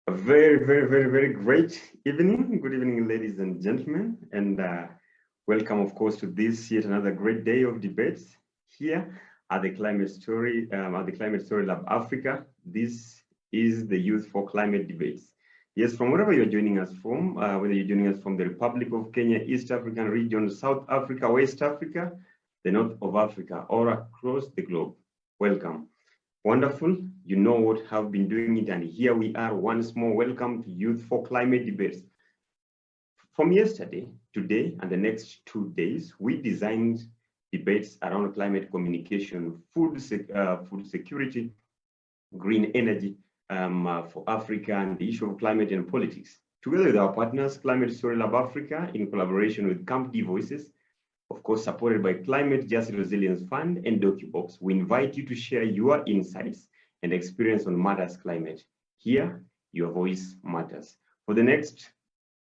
A very great evening. Good evening, ladies and gentlemen, and welcome, of course, to this yet another great day of debates here at the Climate Story Lab Africa. This is the Youth for Climate Debates. Yes, from wherever you're joining us from, whether you're joining us from the Republic of Kenya, East African region, South Africa, West Africa, the North of Africa, or across the globe, welcome. Wonderful. You know what have been doing it, and here we are once more. Welcome to Youth for Climate Debates. From yesterday, today, and the next 2 days, we designed debates around climate communication, food security, green energy for Africa, and the issue of climate and politics. Together with our partners, Climate Story Lab Africa, in collaboration with Camp D Voices, of course, supported by Climate Justice Resilience Fund and DocuBox, we invite you to share your insights and experience on matters climate. Here, your voice matters. For the next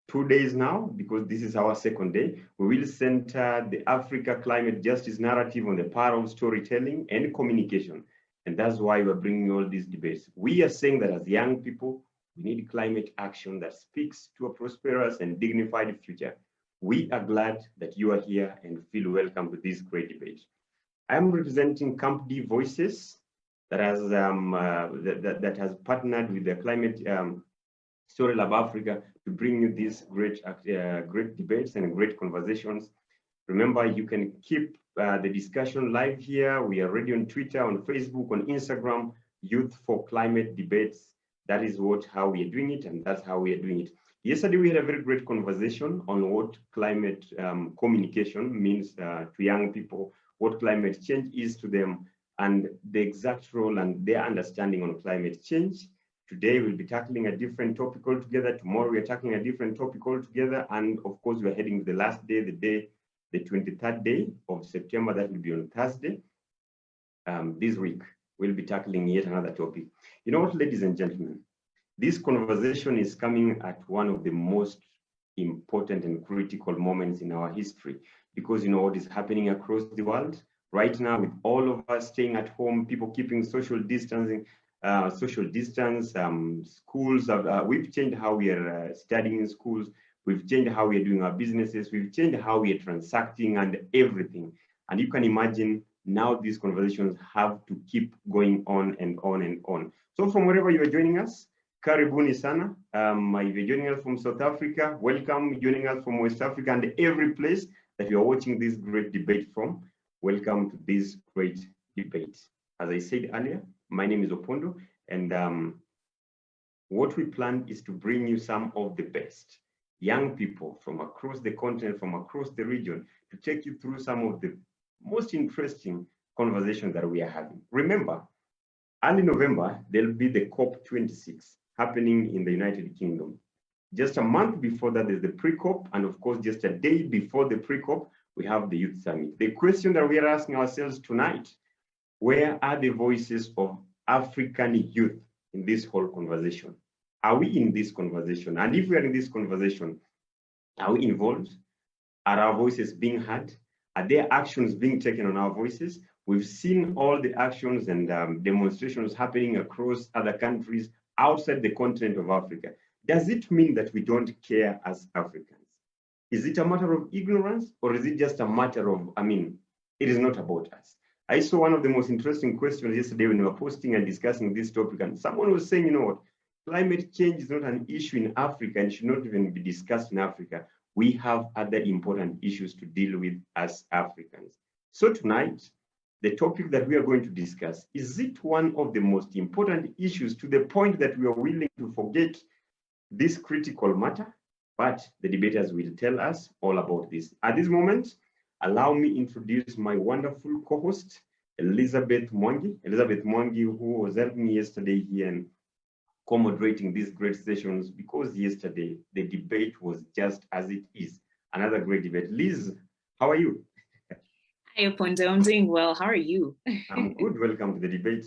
2 days now, because this is our second day, we will center the Africa climate justice narrative on the power of storytelling and communication. And that's why we're bringing all these debates. We are saying that as young people, we need climate action that speaks to a prosperous and dignified future. We are glad that you are here and feel welcome to this great debate. I am representing Camp D Voices that has partnered with the Climate Story Lab Africa to bring you these great debates and great conversations. Remember, you can keep the discussion live here. We are ready on Twitter, on Facebook, on Instagram, Youth for Climate Debates. That is how we are doing it, and that's how we are doing it. Yesterday, we had a very great conversation on what climate communication means to young people, what climate change is to them, and the exact role and their understanding on climate change. Today, we'll be tackling a different topic altogether. Tomorrow, we're tackling a different topic altogether. And of course, we're heading to the last day, the 23rd day of September. That will be on Thursday. This week, we'll be tackling yet another topic. You know what, ladies and gentlemen? This conversation is coming at one of the most important and critical moments in our history, because you know what is happening across the world right now, with all of us staying at home, people keeping social distancing, schools. We've changed how we are studying in schools. We've changed how we are doing our businesses. We've changed how we are transacting and everything. And you can imagine now these conversations have to keep going on and on and on. So from wherever you are joining us, karibuni sana. If you're joining us from South Africa, welcome. Joining us from West Africa and every place that you're watching this great debate from, welcome to this great debate. As I said earlier, my name is Opondo, and what we plan is to bring you some of the best young people from across the continent, from across the region, to take you through some of the most interesting conversations that we are having. Remember, early November, there'll be the COP26 happening in the United Kingdom. Just a month before that, there's the pre-COP, and of course, just a day before the pre-COP, we have the Youth Summit. The question that we are asking ourselves tonight, where are the voices of African youth in this whole conversation? Are we in this conversation? And if we are in this conversation, are we involved? Are our voices being heard? Are there actions being taken on our voices? We've seen all the actions and demonstrations happening across other countries outside the continent of Africa. Does it mean that we don't care as Africans? Is it a matter of ignorance, or is it just a matter of, it is not about us? I saw one of the most interesting questions yesterday when we were posting and discussing this topic, and someone was saying, you know what, climate change is not an issue in Africa and should not even be discussed in Africa. We have other important issues to deal with as Africans. So tonight, the topic that we are going to discuss, is it one of the most important issues to the point that we are willing to forget this critical matter? But the debaters will tell us all about this. At this moment, allow me introduce my wonderful co-host, Elizabeth Mwangi. Elizabeth Mwangi, who was helping me yesterday here and co-moderating these great sessions, because yesterday the debate was just as it is. Another great debate. Liz, how are you? Hi, Opondo. I'm doing well. How are you? I'm good. Welcome to the debate.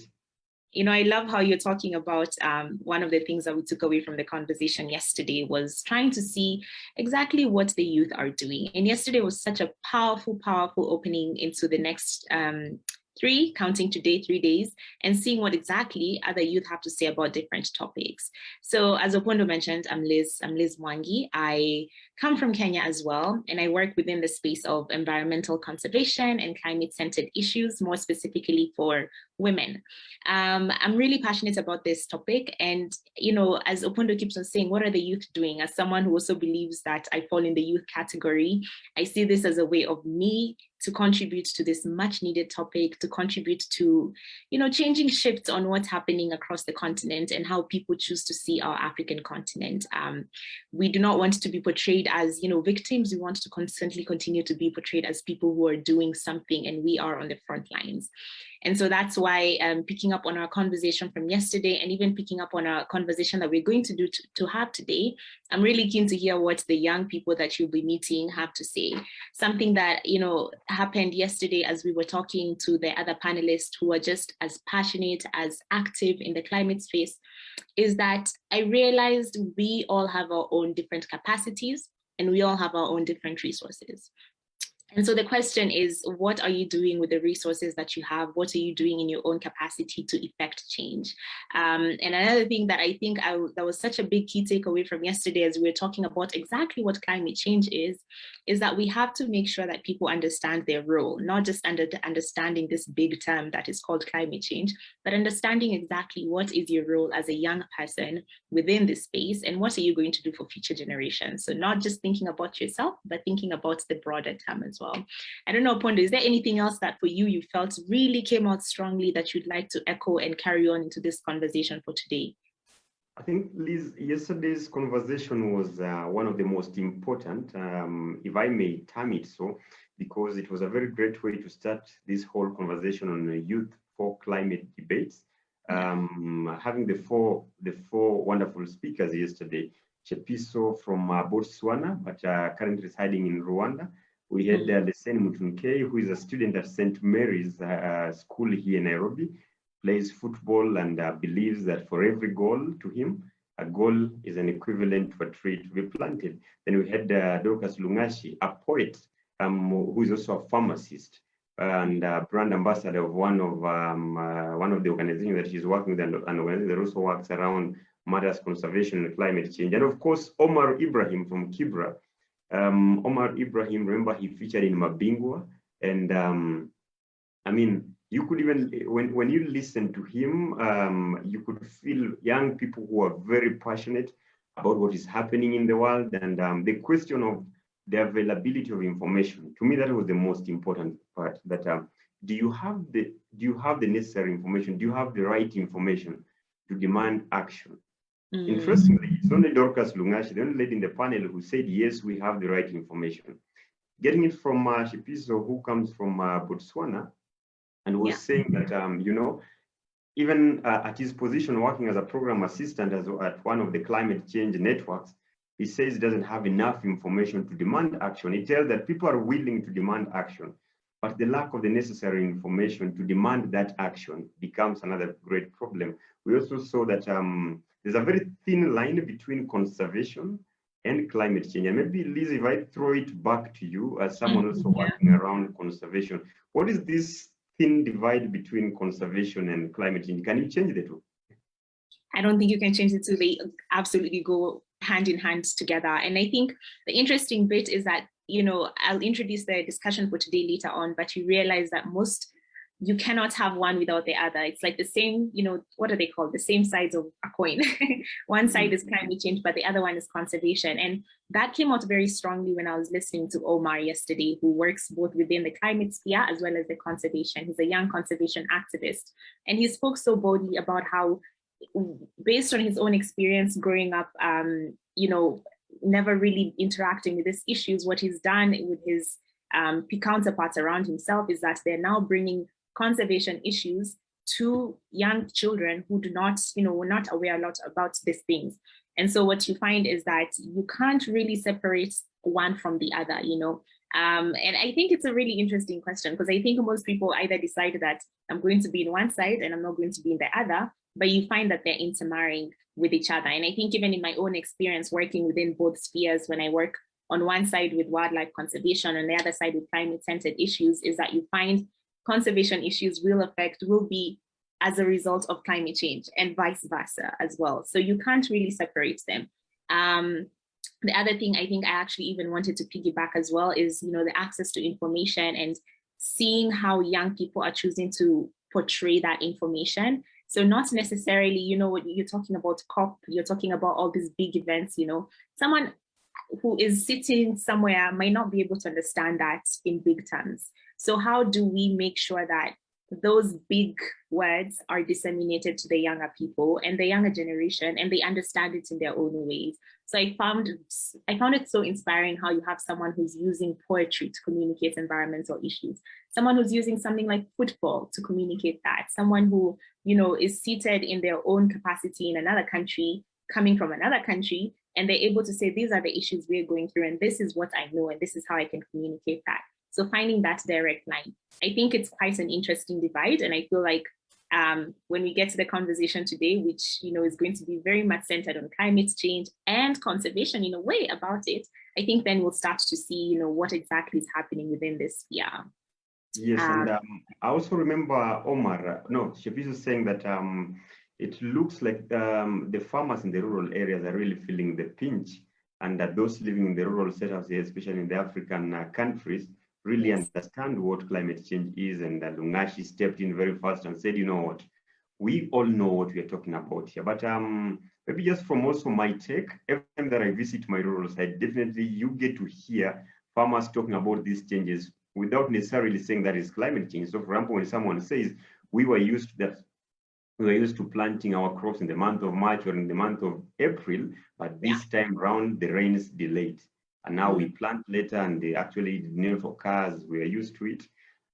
You know, I love how you're talking about one of the things that we took away from the conversation yesterday was trying to see exactly what the youth are doing. And yesterday was such a powerful opening into the next 3, counting today, 3 days, and seeing what exactly other youth have to say about different topics. So as Opondo mentioned, I'm Liz Mwangi. I come from Kenya as well, and I work within the space of environmental conservation and climate-centered issues, more specifically for women. I'm really passionate about this topic, and as Opondo keeps on saying, what are the youth doing? As someone who also believes that I fall in the youth category, I see this as a way of me to contribute to this much needed topic, to contribute to, changing shifts on what's happening across the continent and how people choose to see our African continent. We do not want to be portrayed as, victims. We want to constantly continue to be portrayed as people who are doing something, and we are on the front lines. And so that's why picking up on our conversation from yesterday, and even picking up on our conversation that we're going to have today, I'm really keen to hear what the young people that you'll be meeting have to say. Something that, happened yesterday as we were talking to the other panelists who are just as passionate, as active in the climate space, is that I realized we all have our own different capacities and we all have our own different resources. And so the question is, what are you doing with the resources that you have? What are you doing in your own capacity to effect change? And another thing that I think that was such a big key takeaway from yesterday as we were talking about exactly what climate change is that we have to make sure that people understand their role, not just understanding this big term that is called climate change, but understanding exactly what is your role as a young person within this space and what are you going to do for future generations. So not just thinking about yourself, but thinking about the broader term as well. I don't know, Pondo, is there anything else that for you felt really came out strongly that you'd like to echo and carry on into this conversation for today? I think, Liz, yesterday's conversation was one of the most important, if I may term it so, because it was a very great way to start this whole conversation on youth for climate debates. Having the four wonderful speakers yesterday, Chepiso from Botswana, but currently residing in Rwanda. We had Leseni Mutunkei, who is a student at St. Mary's School here in Nairobi, plays football and believes that for every goal to him, a goal is an equivalent to a tree to be planted. Then we had Dorcas Lungashi, a poet who is also a pharmacist and brand ambassador of one of the organizations that she's working with, an organization that also works around matters conservation and climate change. And of course, Omar Ibrahim from Kibra. Omar Ibrahim, remember, he featured in Mabingwa, and I mean, you could even, when you listen to him, you could feel young people who are very passionate about what is happening in the world, and the question of the availability of information. To me, that was the most important part. That do you have the necessary information? Do you have the right information to demand action? Interestingly, it's only Dorcas Lungashi, the only lady in the panel, who said, yes, we have the right information. Getting it from Shipiso, who comes from Botswana, and was saying that, even at his position working as a program assistant at one of the climate change networks, he says he doesn't have enough information to demand action. He tells that people are willing to demand action, but the lack of the necessary information to demand that action becomes another great problem. We also saw that there's a very thin line between conservation and climate change. And maybe, Liz, if I throw it back to you as someone also working around conservation, what is this thin divide between conservation and climate change? Can you change the two? I don't think you can change the two. They absolutely go hand in hand together. And I think the interesting bit is that, I'll introduce the discussion for today later on, but you realize that you cannot have one without the other. It's like the same, what are they called? The same sides of a coin. One side is climate change, but the other one is conservation. And that came out very strongly when I was listening to Omar yesterday, who works both within the climate sphere as well as the conservation. He's a young conservation activist. And he spoke so boldly about how, based on his own experience growing up, never really interacting with these issues, what he's done with his counterparts around himself is that they're now bringing conservation issues to young children who do not, were not aware a lot about these things. And so what you find is that you can't really separate one from the other, and I think it's a really interesting question, because I think most people either decide that I'm going to be in one side and I'm not going to be in the other, but you find that they're intermarrying with each other. And I think even in my own experience working within both spheres, when I work on one side with wildlife conservation and the other side with climate-centered issues, is that you find conservation issues will be as a result of climate change, and vice versa as well. So you can't really separate them. The other thing I think I actually even wanted to piggyback as well is, the access to information and seeing how young people are choosing to portray that information. So not necessarily, you're talking about COP, you're talking about all these big events, someone who is sitting somewhere might not be able to understand that in big terms. So how do we make sure that those big words are disseminated to the younger people and the younger generation, and they understand it in their own ways? So I found it so inspiring how you have someone who's using poetry to communicate environmental issues, someone who's using something like football to communicate that, someone who, is seated in their own capacity in another country, coming from another country, and they're able to say, these are the issues we're going through, and this is what I know, and this is how I can communicate that. So finding that direct line, I think it's quite an interesting divide. And I feel like when we get to the conversation today, which, is going to be very much centered on climate change and conservation in a way about it, I think then we'll start to see, what exactly is happening within this sphere. Yes, and I also remember Shafiz was saying that it looks like the farmers in the rural areas are really feeling the pinch, and that those living in the rural setups here, especially in the African countries, really understand what climate change is. And Lungashi stepped in very fast and said, what, we all know what we are talking about here. But maybe just from also my take, every time that I visit my rural side, definitely you get to hear farmers talking about these changes without necessarily saying that it's climate change. So for example, when someone says, we were used to planting our crops in the month of March or in the month of April, but this time around the rains delayed. And now we plant later, and they actually didn't occur as we are used to it.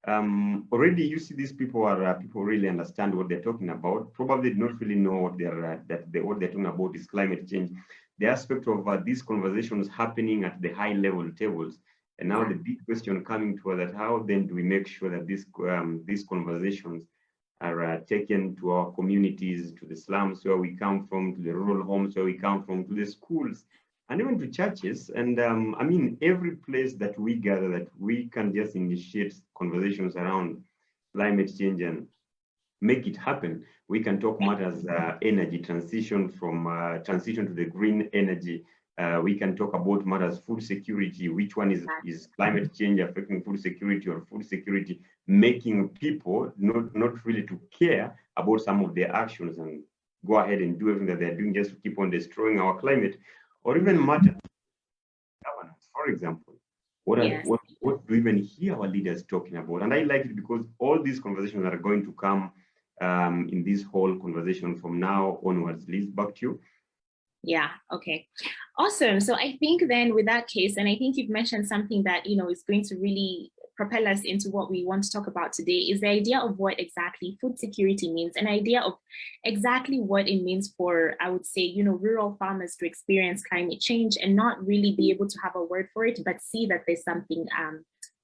Already, you see, these people really understand what they're talking about. Probably do not really know what they're talking about is climate change. The aspect of these conversations happening at the high level tables, and now the big question coming to us that how then do we make sure that these conversations are taken to our communities, to the slums where we come from, to the rural homes where we come from, to the schools, and even to churches. And every place that we gather, that we can just initiate conversations around climate change and make it happen. We can talk matters energy transition transition to the green energy. We can talk about matters food security. Which one is climate change affecting food security, or food security making people not really to care about some of their actions and go ahead and do everything that they're doing just to keep on destroying our climate, or even matter governance, for example. What do we even hear our leaders talking about? And I like it because all these conversations are going to come in this whole conversation from now onwards. Liz, back to you. Yeah, okay. Awesome. So I think then with that case, and I think you've mentioned something that, is going to really propel us into what we want to talk about today, is the idea of what exactly food security means, an idea of exactly what it means for, I would say, rural farmers to experience climate change and not really be able to have a word for it, but see that there's something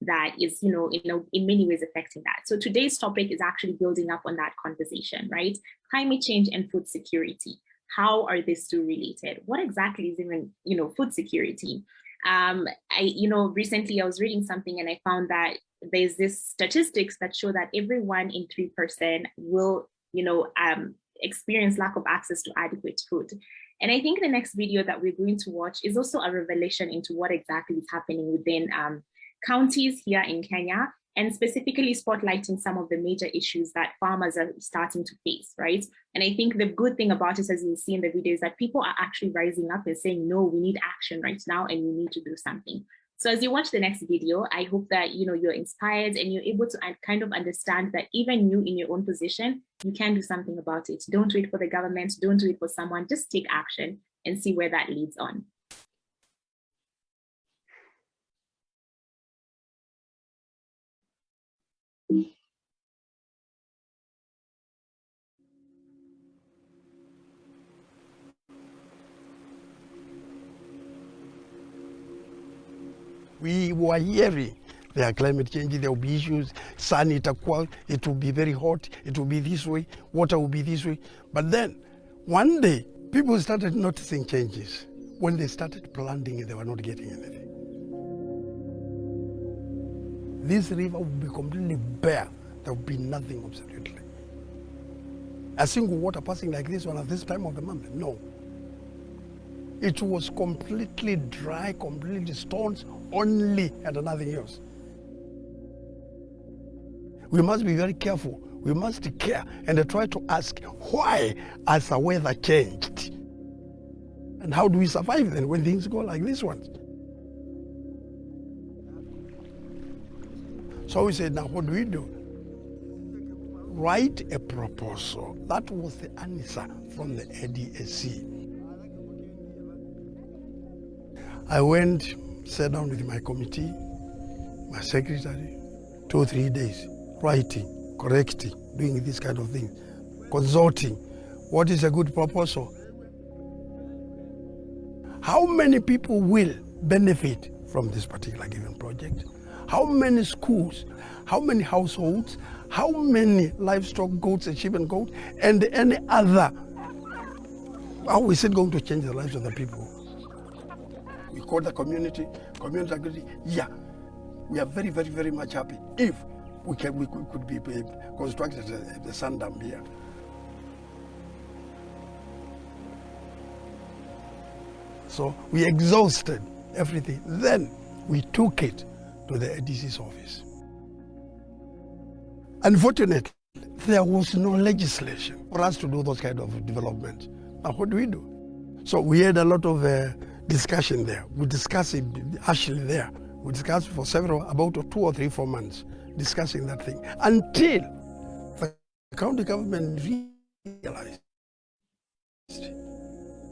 that is, in many ways affecting that. So today's topic is actually building up on that conversation, right? Climate change and food security. How are these two related? What exactly is even, food security? Recently I was reading something and I found that there's this statistics that show that every 1 in 3 person will, experience lack of access to adequate food. And I think the next video that we're going to watch is also a revelation into what exactly is happening within counties here in Kenya, and specifically spotlighting some of the major issues that farmers are starting to face, right? And I think the good thing about it, as you'll see in the video, is that people are actually rising up and saying, no, we need action right now and we need to do something. So as you watch the next video, I hope that you're inspired and you're able to kind of understand that even you in your own position, you can do something about it. Don't wait for the government, don't do it for someone, just take action and see where that leads on. We were hearing there are climate change, there will be issues, sun it will be very hot, it will be this way, water will be this way. But then one day, people started noticing changes. When they started planting, they were not getting anything. This river will be completely bare there will be nothing absolutely. A single water passing like this one at this time of the month, no. It was completely dry, completely stones only, and nothing else. We must be very careful. We must care and try to ask why has the weather changed? And how do we survive then when things go like this one? So we said, now what do we do? Write a proposal. That was the answer from the ADSC. I went, sat down with my committee, my secretary, 2 or 3 days, writing, correcting, doing this kind of thing, consulting. What is a good proposal? How many people will benefit from this particular given project? How many schools, how many households, how many livestock, goats and sheep and goats, and any other? How is it going to change the lives of the people? We call the community agreed, yeah, we are very, very, very much happy if we could be constructed the sand dam here. So we exhausted everything. Then we took it to the ADC's office. Unfortunately, there was no legislation for us to do those kind of development. Now what do we do? So we had a lot of discussion there. We discussed it actually there. We discussed for about 2 or 3, 4 months, discussing that thing until the county government realized.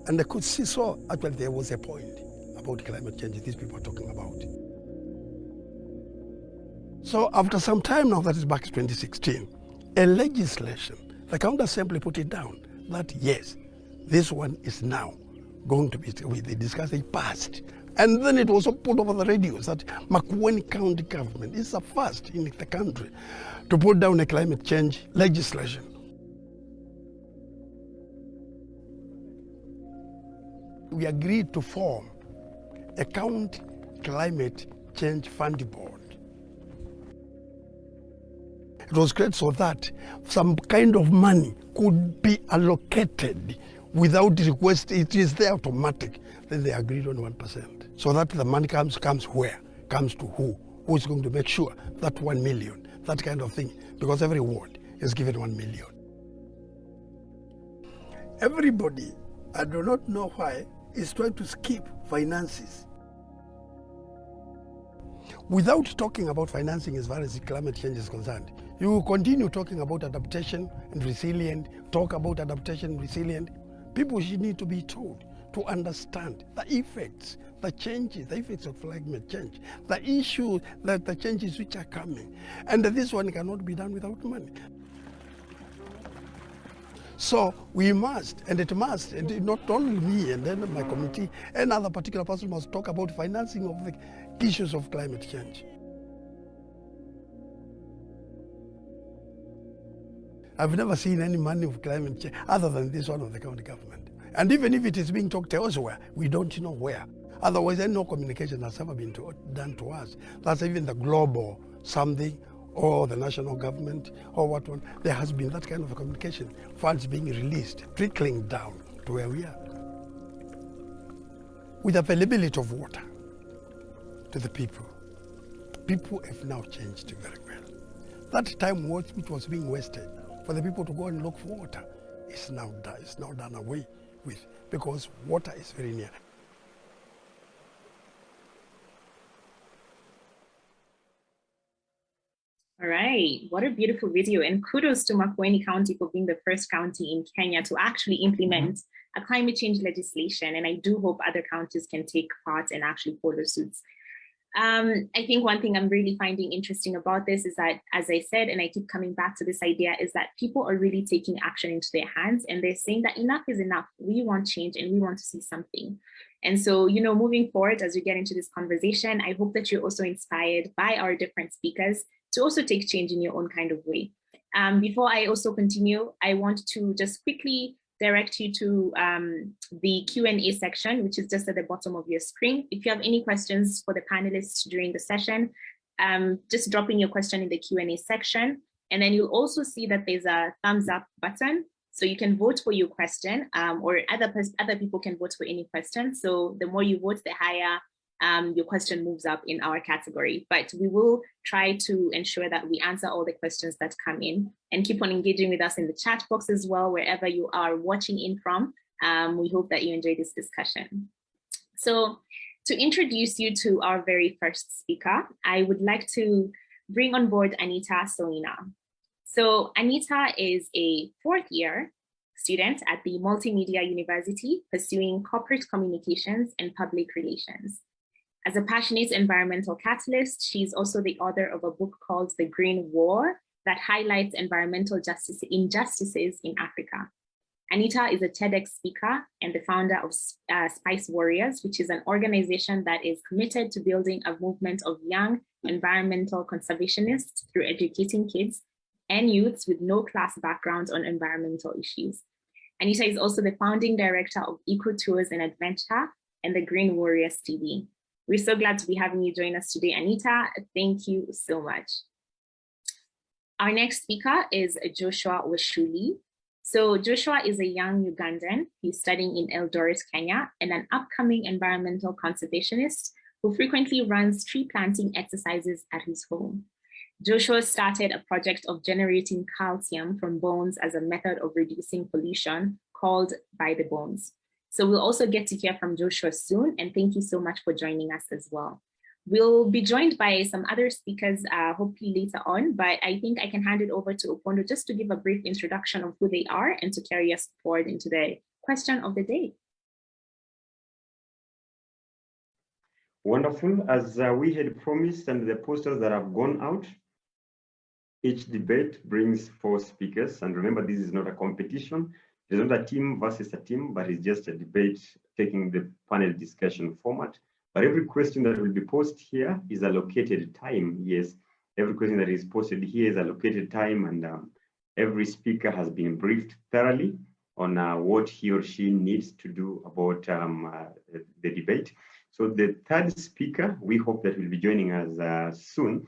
And they could see, so actually there was a point about climate change these people are talking about. So after some time now, that is back to 2016, a legislation, the county assembly put it down that yes, this one is now going to be, they discussed, it passed. And then it was put over the radios that Makueni County government is the first in the country to put down a climate change legislation. We agreed to form a county climate change fund board. It was created so that some kind of money could be allocated without request. It is there automatic. Then they agreed on 1%. So that the money comes where? Comes to who? Who is going to make sure that 1 million, that kind of thing, because every ward is given 1 million. Everybody, I do not know why, is trying to skip finances. Without talking about financing as far as climate change is concerned, you will continue talking about adaptation and resilient, talk about adaptation and resilient. People should need to be told to understand the effects, the changes, the effects of climate change, the issues, the changes which are coming. And this one cannot be done without money. So we must, and it must, and not only me and then my committee, and other particular person must talk about financing of the issues of climate change. I've never seen any money of climate change other than this one of the county government. And even if it is being talked elsewhere, we don't know where. Otherwise, no communication has ever been done to us. That's even the global something, or the national government, or what one. There has been that kind of a communication, funds being released, trickling down to where we are. With availability of water to the people, people have now changed very well. That time which was being wasted for the people to go and look for water is now done away with, because water is very near. All right, what a beautiful video, and kudos to Makueni County for being the first county in Kenya to actually implement a climate change legislation, and I do hope other counties can take part and actually follow suit. I think one thing I'm really finding interesting about this is that, as I said, and I keep coming back to this idea, is that people are really taking action into their hands and they're saying that enough is enough. We want change and we want to see something. And so, you know, moving forward as we get into this conversation, I hope that you're also inspired by our different speakers to also take change in your own kind of way. Before I also continue, I want to just quickly direct you to the Q&A section, which is just at the bottom of your screen. If you have any questions for the panelists during the session, just drop in your question in the Q&A section. And then you'll also see that there's a thumbs up button. So you can vote for your question, or other people can vote for any question. So the more you vote, the higher your question moves up in our category. But we will try to ensure that we answer all the questions that come in, and keep on engaging with us in the chat box as well, wherever you are watching in from. We hope that you enjoy this discussion. So to introduce you to our very first speaker, I would like to bring on board Anita Soina. So Anita is a fourth-year student at the Multimedia University pursuing corporate communications and public relations. As a passionate environmental catalyst, she's also the author of a book called The Green War that highlights environmental injustices in Africa. Anita is a TEDx speaker and the founder of Spice Warriors, which is an organization that is committed to building a movement of young environmental conservationists through educating kids and youths with no class backgrounds on environmental issues. Anita is also the founding director of Eco Tours and Adventure and the Green Warriors TV. We're so glad to be having you join us today, Anita. Thank you so much. Our next speaker is Joshua Wishouli. So Joshua is a young Ugandan. He's studying in Eldoret, Kenya, and an upcoming environmental conservationist who frequently runs tree planting exercises at his home. Joshua started a project of generating calcium from bones as a method of reducing pollution called By the Bones. So we'll also get to hear from Joshua soon, and thank you so much for joining us as well. We'll be joined by some other speakers hopefully later on, but I think I can hand it over to Opondo just to give a brief introduction of who they are and to carry us forward into the question of the day. Wonderful. As we had promised, and the posters that have gone out, each debate brings 4 speakers. And remember, this is not a competition. It's not a team versus a team, but it's just a debate taking the panel discussion format. But every question that will be posted here is allocated time. Yes, every question that is posted here is allocated time, and every speaker has been briefed thoroughly on what he or she needs to do about the debate. So the third speaker, we hope that will be joining us soon,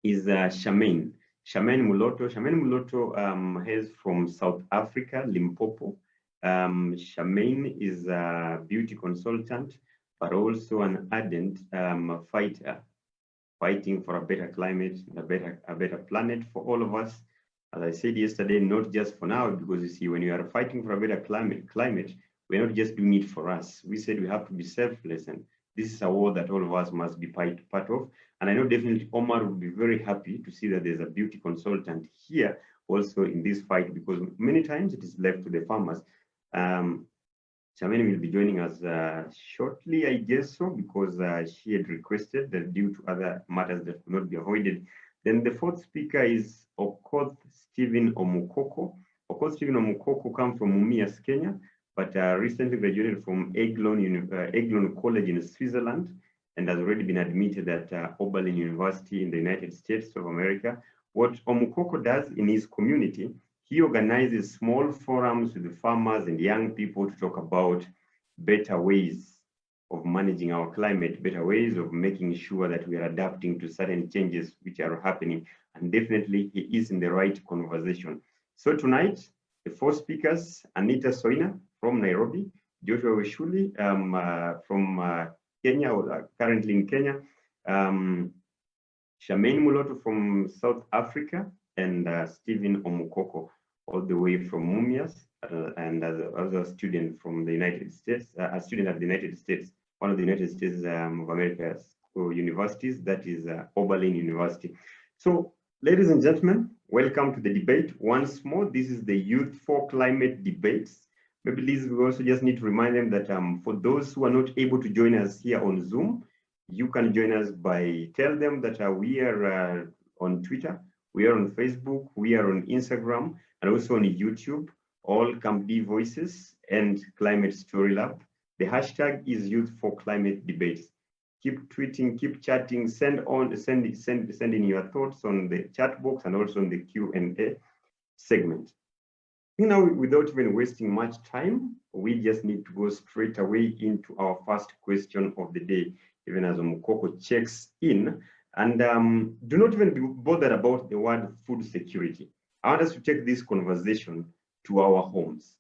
is Charmaine. Charmaine Muloto. Charmaine Muloto hails from South Africa, Limpopo. Charmaine is a beauty consultant, but also an ardent fighter, fighting for a better climate, a better planet for all of us. As I said yesterday, not just for now, because you see, when you are fighting for a better climate, we're not just doing it for us. We said we have to be selfless, and this is a war that all of us must be part of. And I know definitely Omar will be very happy to see that there's a beauty consultant here also in this fight, because many times it is left to the farmers. Charmaine will be joining us shortly, I guess so, because she had requested that due to other matters that could not be avoided. Then the fourth speaker is Okoth Stephen Omukoko. Okoth Stephen Omukoko comes from Mumias, Kenya, but recently graduated from Eglon College in Switzerland, and has already been admitted at Oberlin University in the United States of America. What Omukoko does in his community, he organizes small forums with the farmers and young people to talk about better ways of managing our climate, better ways of making sure that we are adapting to certain changes which are happening. And definitely he is in the right conversation. So tonight, the 4 speakers: Anita Soina from Nairobi, Joshua Wishouli from Kenya, or currently in Kenya, Charmaine Muloto from South Africa, and Stephen Omukoko, all the way from Mumias, and as a student from the United States, a student at the United States, one of the United States of America's universities, that is Oberlin University. So, ladies and gentlemen, welcome to the debate once more. This is the Youth for Climate Debates. Maybe Liz, we also just need to remind them that for those who are not able to join us here on Zoom, you can join us by tell them that we are on Twitter, we are on Facebook, we are on Instagram, and also on YouTube, all CampD Voices and Climate Story Lab. The hashtag is Youth for Climate Debates. Keep tweeting, keep chatting, send in your thoughts on the chat box and also on the Q&A segment. Now, without even wasting much time, we just need to go straight away into our first question of the day, even as Omukoko checks in. And do not even be bothered about the word food security. I want us to take this conversation to our homes,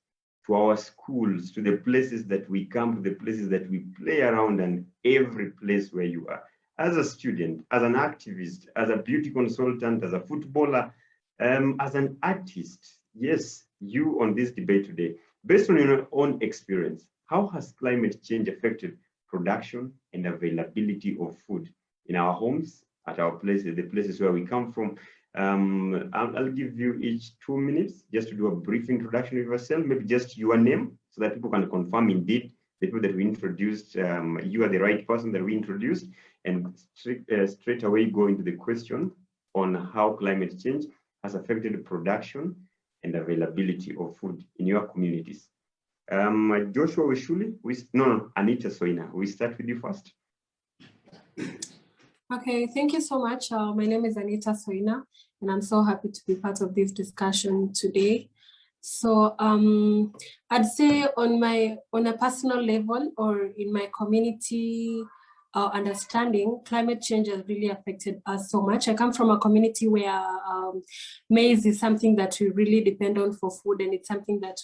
to our schools, to the places that we come, to the places that we play around, and every place where you are. As a student, as an activist, as a beauty consultant, as a footballer, as an artist, yes, you on this debate today, based on your own experience, how has climate change affected production and availability of food in our homes, at our places, the places where we come from? I'll give you each 2 minutes just to do a brief introduction of yourself, maybe just your name, so that people can confirm indeed the people that we introduced, you are the right person that we introduced, and straight away go into the question on how climate change has affected production and availability of food in your communities. Joshua Wishouli, Anita Soina, we start with you first. Okay, thank you so much. My name is Anita Soina, and I'm so happy to be part of this discussion today. So I'd say on a personal level or in my community understanding, climate change has really affected us so much. I come from a community where maize is something that we really depend on for food, and it's something that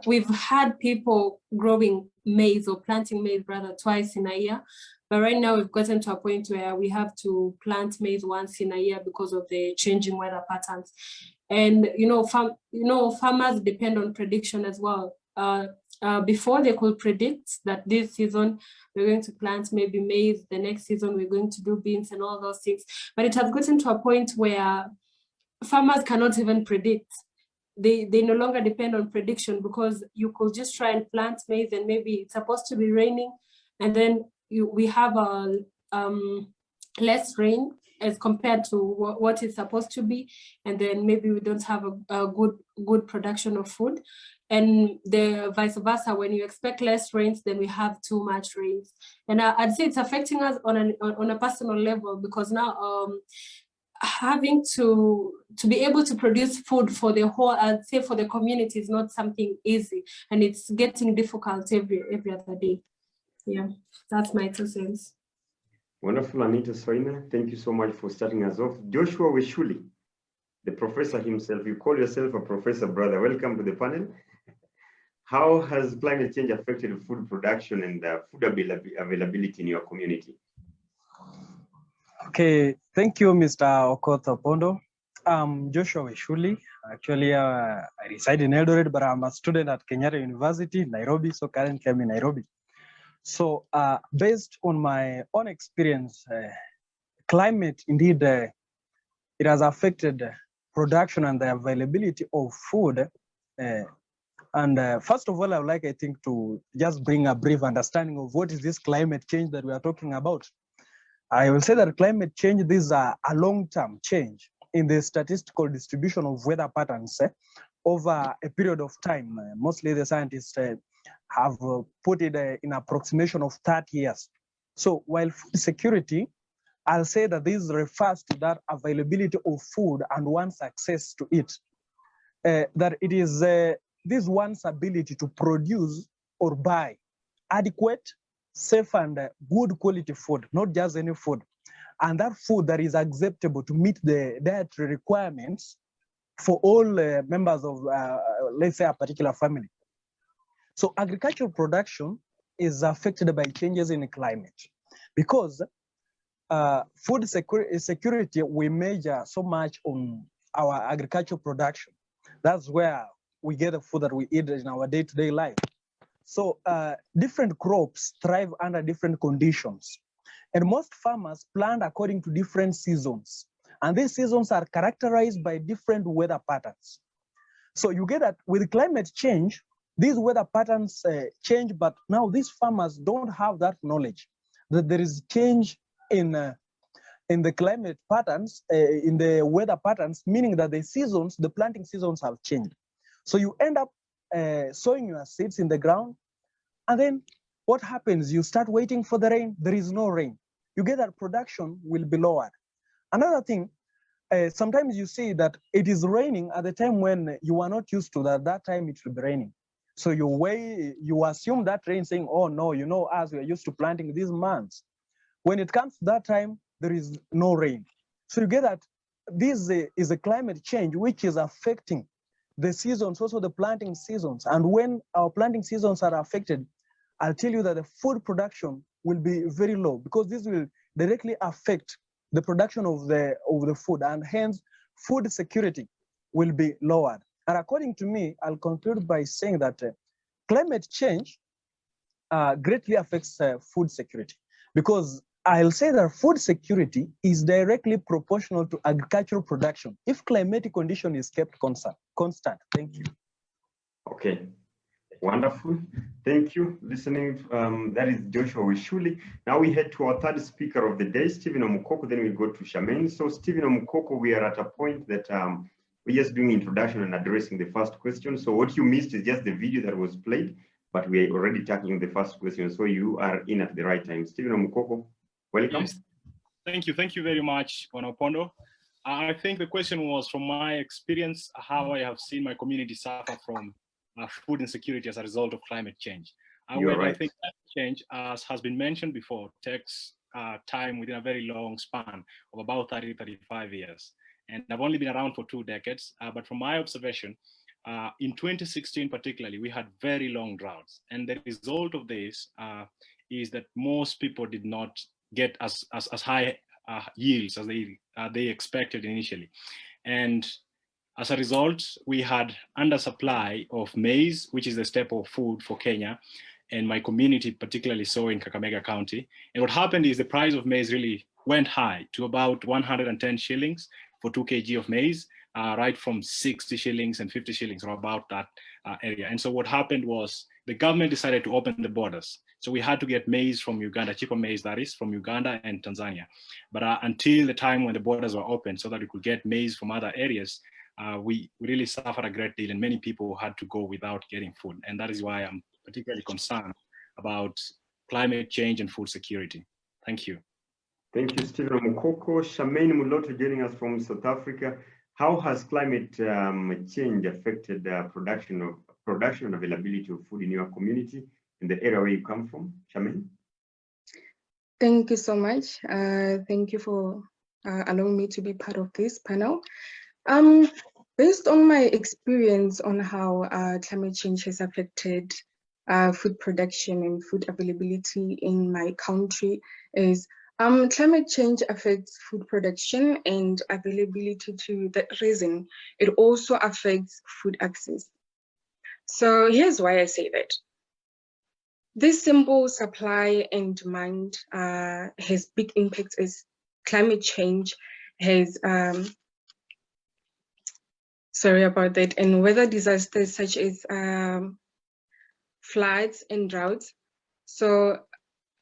we've had people growing maize or planting maize rather twice in a year. But right now we've gotten to a point where we have to plant maize once in a year because of the changing weather patterns. And farmers depend on prediction as well. Before they could predict that this season we're going to plant maybe maize, the next season we're going to do beans and all those things. But it has gotten to a point where farmers cannot even predict. They no longer depend on prediction, because you could just try and plant maize and maybe it's supposed to be raining, and then we have less rain as compared to what it's supposed to be, and then maybe we don't have a good production of food, and the vice versa. When you expect less rains, then we have too much rains, and I'd say it's affecting us on a personal level, because now having to be able to produce food for the whole, I'd say for the community, is not something easy, and it's getting difficult every other day. Yeah, that's my 2 cents. Wonderful, Anita Soina. Thank you so much for starting us off. Joshua Wishouli, the professor himself. You call yourself a professor, brother. Welcome to the panel. How has climate change affected food production and food availability in your community? Okay, thank you, Mr. Okoth Opondo. I'm Joshua Wishouli. Actually, I reside in Eldoret, but I'm a student at Kenyatta University, Nairobi. So currently I'm in Nairobi. So based on my own experience, climate, indeed, it has affected production and the availability of food. First of all, I would like, I think, to just bring a brief understanding of what is this climate change that we are talking about. I will say that climate change, this is a long-term change in the statistical distribution of weather patterns over a period of time. Mostly the scientists have put it in approximation of 30 years. So while food security, I'll say that this refers to that availability of food and one's access to it. That it is this one's ability to produce or buy adequate, safe and good quality food, not just any food. And that food that is acceptable to meet the dietary requirements for all members of, let's say, a particular family. So agricultural production is affected by changes in climate, because food security, we measure so much on our agricultural production. That's where we get the food that we eat in our day-to-day life. So different crops thrive under different conditions. And most farmers plant according to different seasons. And these seasons are characterized by different weather patterns. So you get that with climate change, these weather patterns change, but now these farmers don't have that knowledge that there is change in the climate patterns, in the weather patterns, meaning that the seasons, the planting seasons have changed. So you end up sowing your seeds in the ground, and then what happens? You start waiting for the rain, there is no rain. You get that production will be lowered. Another thing, sometimes you see that it is raining at the time when you are not used to that time it will be raining. So you assume that rain, saying, oh no, you know, as we are used to planting these months. When it comes to that time, there is no rain. So you get that this is a climate change which is affecting the seasons, also the planting seasons. And when our planting seasons are affected, I'll tell you that the food production will be very low, because this will directly affect the production of the food, and hence food security will be lowered. And according to me, I'll conclude by saying that climate change greatly affects food security, because I'll say that food security is directly proportional to agricultural production if climatic condition is kept constant. Thank you. Okay, wonderful. Thank you. Listening, that is Joshua Wishouli. Now we head to our third speaker of the day, Stephen Omukoko. Then we go to Charmaine. So Stephen Omukoko, we are at a point that we're just doing introduction and addressing the first question. So what you missed is just the video that was played, but we are already tackling the first question. So you are in at the right time. Stephen Omukoko, welcome. Yes. Thank you very much, Onopondo. I think the question was, from my experience, how I have seen my community suffer from food insecurity as a result of climate change. You're right. I think climate change, as has been mentioned before, takes time within a very long span of about 35 years. And I've only been around for 2 decades, but from my observation, in 2016 particularly, we had very long droughts. And the result of this is that most people did not get as high yields as they expected initially. And as a result, we had undersupply of maize, which is the staple food for Kenya, and my community particularly so in Kakamega County. And what happened is the price of maize really went high to about 110 shillings for 2 kg of maize, right from 60 shillings and 50 shillings, or about that area. And so what happened was the government decided to open the borders. So we had to get maize from Uganda, cheaper maize that is, from Uganda and Tanzania. But until the time when the borders were open so that we could get maize from other areas, we really suffered a great deal, and many people had to go without getting food. And that is why I'm particularly concerned about climate change and food security. Thank you. Thank you, Stephen Omukoko. Charmaine Muloto joining us from South Africa. How has climate change affected production and availability of food in your community, in the area where you come from? Charmaine? Thank you so much. Thank you for allowing me to be part of this panel. Based on my experience on how climate change has affected food production and food availability in my country is climate change affects food production and availability to that reason. It also affects food access. So here's why I say that. This simple supply and demand has big impacts as climate change has, sorry about that, and weather disasters such as floods and droughts. So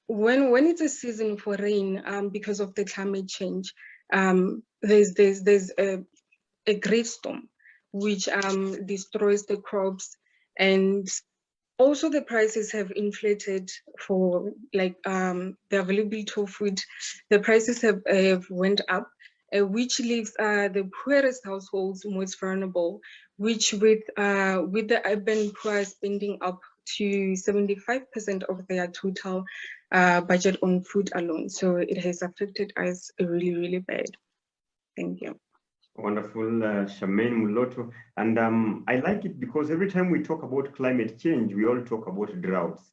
when it's a season for rain, because of the climate change, there's a great storm which destroys the crops, and also the prices have inflated for like the availability of food. The prices have went up, which leaves the poorest households most vulnerable, which with the urban poor spending up to 75% of their total budget on food alone. So it has affected us really, really bad. Thank you. Wonderful, Charmaine Muloto. And I like it because every time we talk about climate change, we all talk about droughts.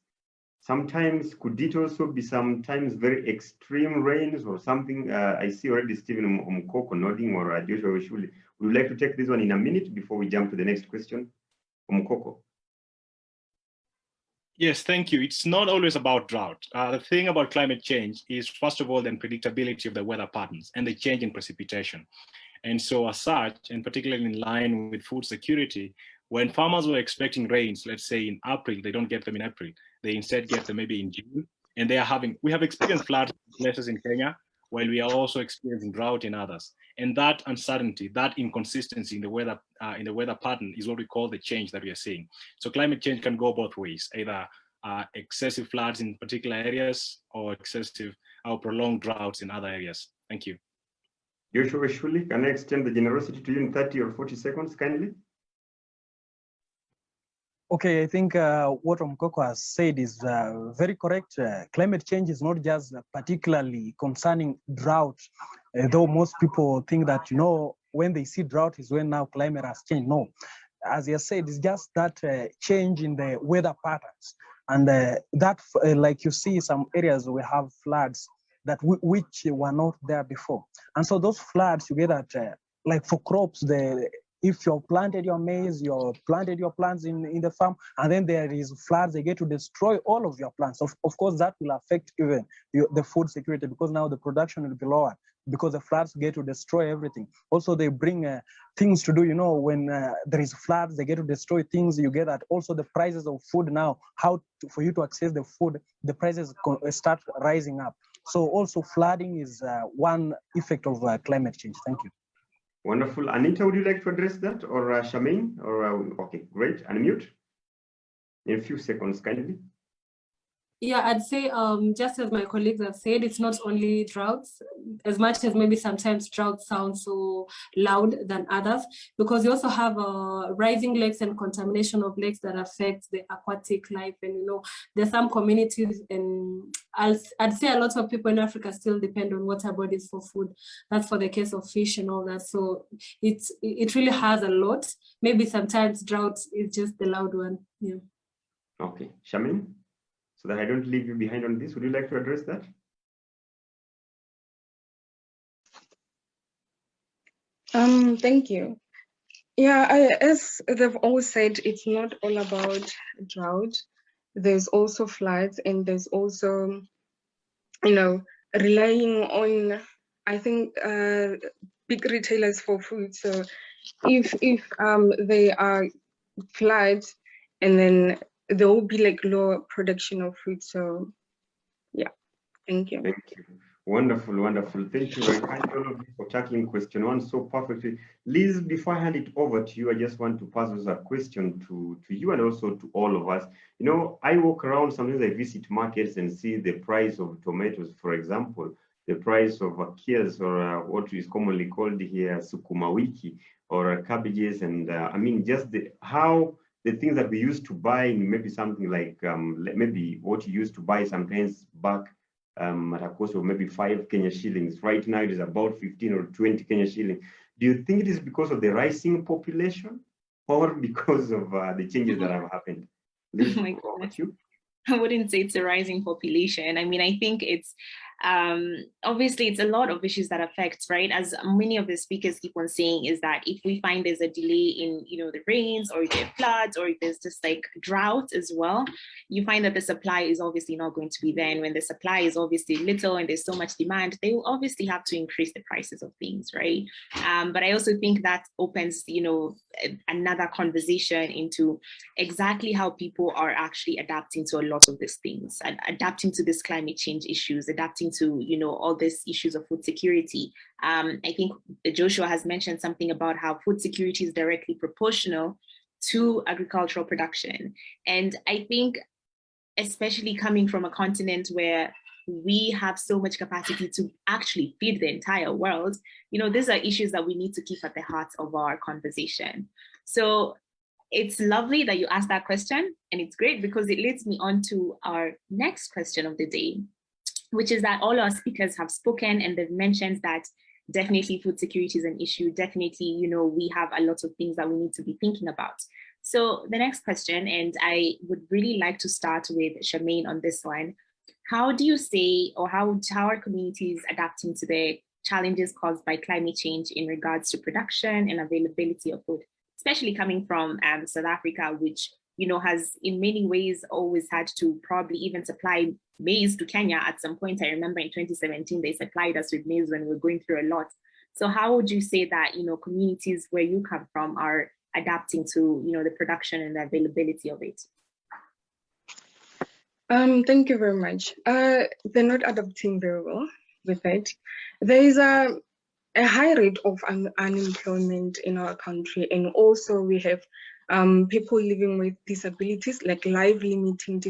Sometimes could it also be sometimes very extreme rains or something? I see already Stephen Omukoko nodding, or Joshua Wishouli. We would like to take this one in a minute before we jump to the next question. Omukoko. Yes, thank you. It's not always about drought. The thing about climate change is, first of all, the unpredictability of the weather patterns and the change in precipitation. And so as such, and particularly in line with food security, when farmers were expecting rains, let's say in April, they don't get them in April. They instead get them maybe in June. And we have experienced floods in places in Kenya, while we are also experiencing drought in others. And that uncertainty, that inconsistency in the weather pattern is what we call the change that we are seeing. So climate change can go both ways, either excessive floods in particular areas or excessive or prolonged droughts in other areas. Thank you. Joshua Wishouli, can I extend the generosity to you in 30 or 40 seconds, kindly? Okay, I think what Omkoko has said is very correct. Climate change is not just particularly concerning drought, though most people think that, you know, when they see drought is when now climate has changed. No, as you said, it's just that change in the weather patterns. And that, like you see, some areas we have floods that which were not there before. And so those floods, you get that, like for crops, if you planted your maize, you planted your plants in the farm, and then there is floods, they get to destroy all of your plants. Of course, that will affect even the food security, because now the production will be lower because the floods get to destroy everything. Also, they bring things to do, you know, when there is floods, they get to destroy things. You get that also the prices of food now, for you to access the food, the prices start rising up. So also flooding is one effect of climate change. Thank you. Wonderful. Anita, would you like to address that, or Charmaine? Or okay, great. Unmute in a few seconds, kindly. Yeah, I'd say just as my colleagues have said, it's not only droughts, as much as maybe sometimes droughts sound so loud than others, because you also have rising lakes and contamination of lakes that affects the aquatic life. And, you know, there's some communities, and I'd say a lot of people in Africa still depend on water bodies for food. That's for the case of fish and all that. So it really has a lot. Maybe sometimes drought is just the loud one. Yeah. Okay, Charmaine? So that I don't leave you behind on this, would you like to address that? Thank you. Yeah, as they've all said, it's not all about drought. There's also floods, and there's also, you know, relying on, I think, big retailers for food. So if they are floods, and then there will be like lower production of food. So yeah, thank you. Thank you. Wonderful, wonderful. Thank you very much, all of you, for tackling question one so perfectly. Liz, before I hand it over to you, I just want to pass a question to you and also to all of us. You know, I walk around, sometimes I visit markets and see the price of tomatoes, for example, the price of kias, or what is commonly called here sukuma wiki, or cabbages, and I mean, just how the things that we used to buy, maybe something like maybe what you used to buy sometimes back at a cost of maybe 5 Kenya shillings. Right now it is about 15 or 20 Kenya shillings. Do you think it is because of the rising population, or because of the changes that have happened? Liz, over to you. I wouldn't say it's a rising population. I mean, I think it's obviously it's a lot of issues that affects, right? As many of the speakers keep on saying, is that if we find there's a delay in, you know, the rains, or there are floods, or if there's just like drought as well, you find that the supply is obviously not going to be there. And when the supply is obviously little and there's so much demand, they will obviously have to increase the prices of things, right? But I also think that opens, you know, another conversation into exactly how people are actually adapting to a lot of these things, and adapting to this climate change issues, adapting to, you know, all these issues of food security. I think Joshua has mentioned something about how food security is directly proportional to agricultural production. And I think, especially coming from a continent where we have so much capacity to actually feed the entire world, you know, these are issues that we need to keep at the heart of our conversation. So it's lovely that you asked that question, and it's great because it leads me on to our next question of the day, which is that all our speakers have spoken and they've mentioned that definitely food security is an issue. Definitely, you know, we have a lot of things that we need to be thinking about. So the next question, and I would really like to start with Charmaine on this one. How do you say, or how are communities adapting to the challenges caused by climate change in regards to production and availability of food, especially coming from South Africa, which, you know, has in many ways always had to probably even supply maize to Kenya at some point. I remember in 2017, they supplied us with maize when we were going through a lot. So how would you say that, you know, communities where you come from are adapting to, you know, the production and the availability of it? Thank you very much. They're not adapting very well with it. There is a high rate of unemployment in our country, and also we have people living with disabilities, like life-limiting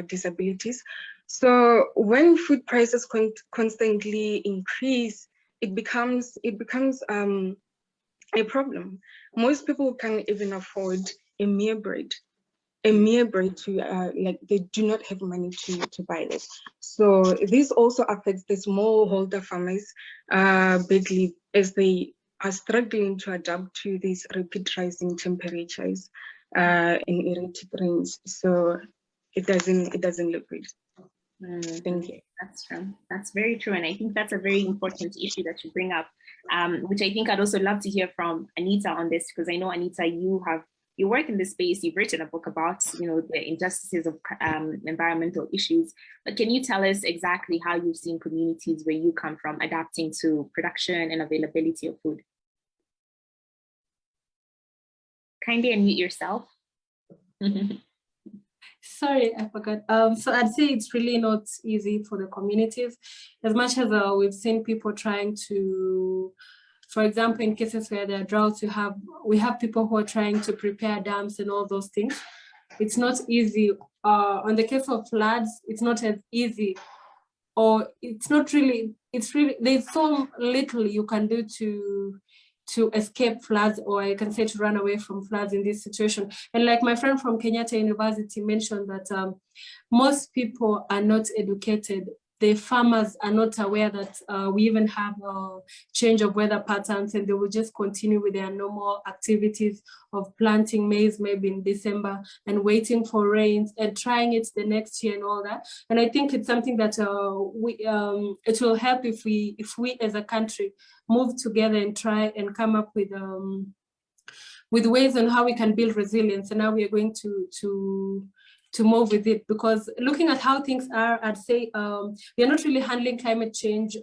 disabilities. So when food prices constantly increase, it becomes a problem. Most people can't even afford a mere bread. a mere bread to like they do not have money to buy this. So this also affects the smallholder farmers badly, as they are struggling to adapt to these rapid rising temperatures and erratic rains. So it doesn't look good. Thank you. That's true. That's very true. And I think that's a very important issue that you bring up, which I think I'd also love to hear from Anita on this, because I know, Anita, you work in this space, you've written a book about, the injustices of environmental issues. But can you tell us exactly how you've seen communities where you come from adapting to production and availability of food? Kindly unmute yourself. Sorry, I forgot. So I'd say it's really not easy for the communities, as much as we've seen people trying to, for example, in cases where there are droughts, we have people who are trying to prepare dams and all those things. It's not easy. On the case of floods, it's not as easy, or it's not really. It's really, there's so little you can do to escape floods, or I can say to run away from floods in this situation. And like my friend from Kenyatta University mentioned that most people are not educated. The farmers are not aware that we even have a change of weather patterns, and they will just continue with their normal activities of planting maize maybe in December and waiting for rains and trying it the next year and all that. And I think it's something that it will help if we as a country move together and try and come up with ways on how we can build resilience and how we are going to move with it. Because looking at how things are, I'd say we are not really handling climate change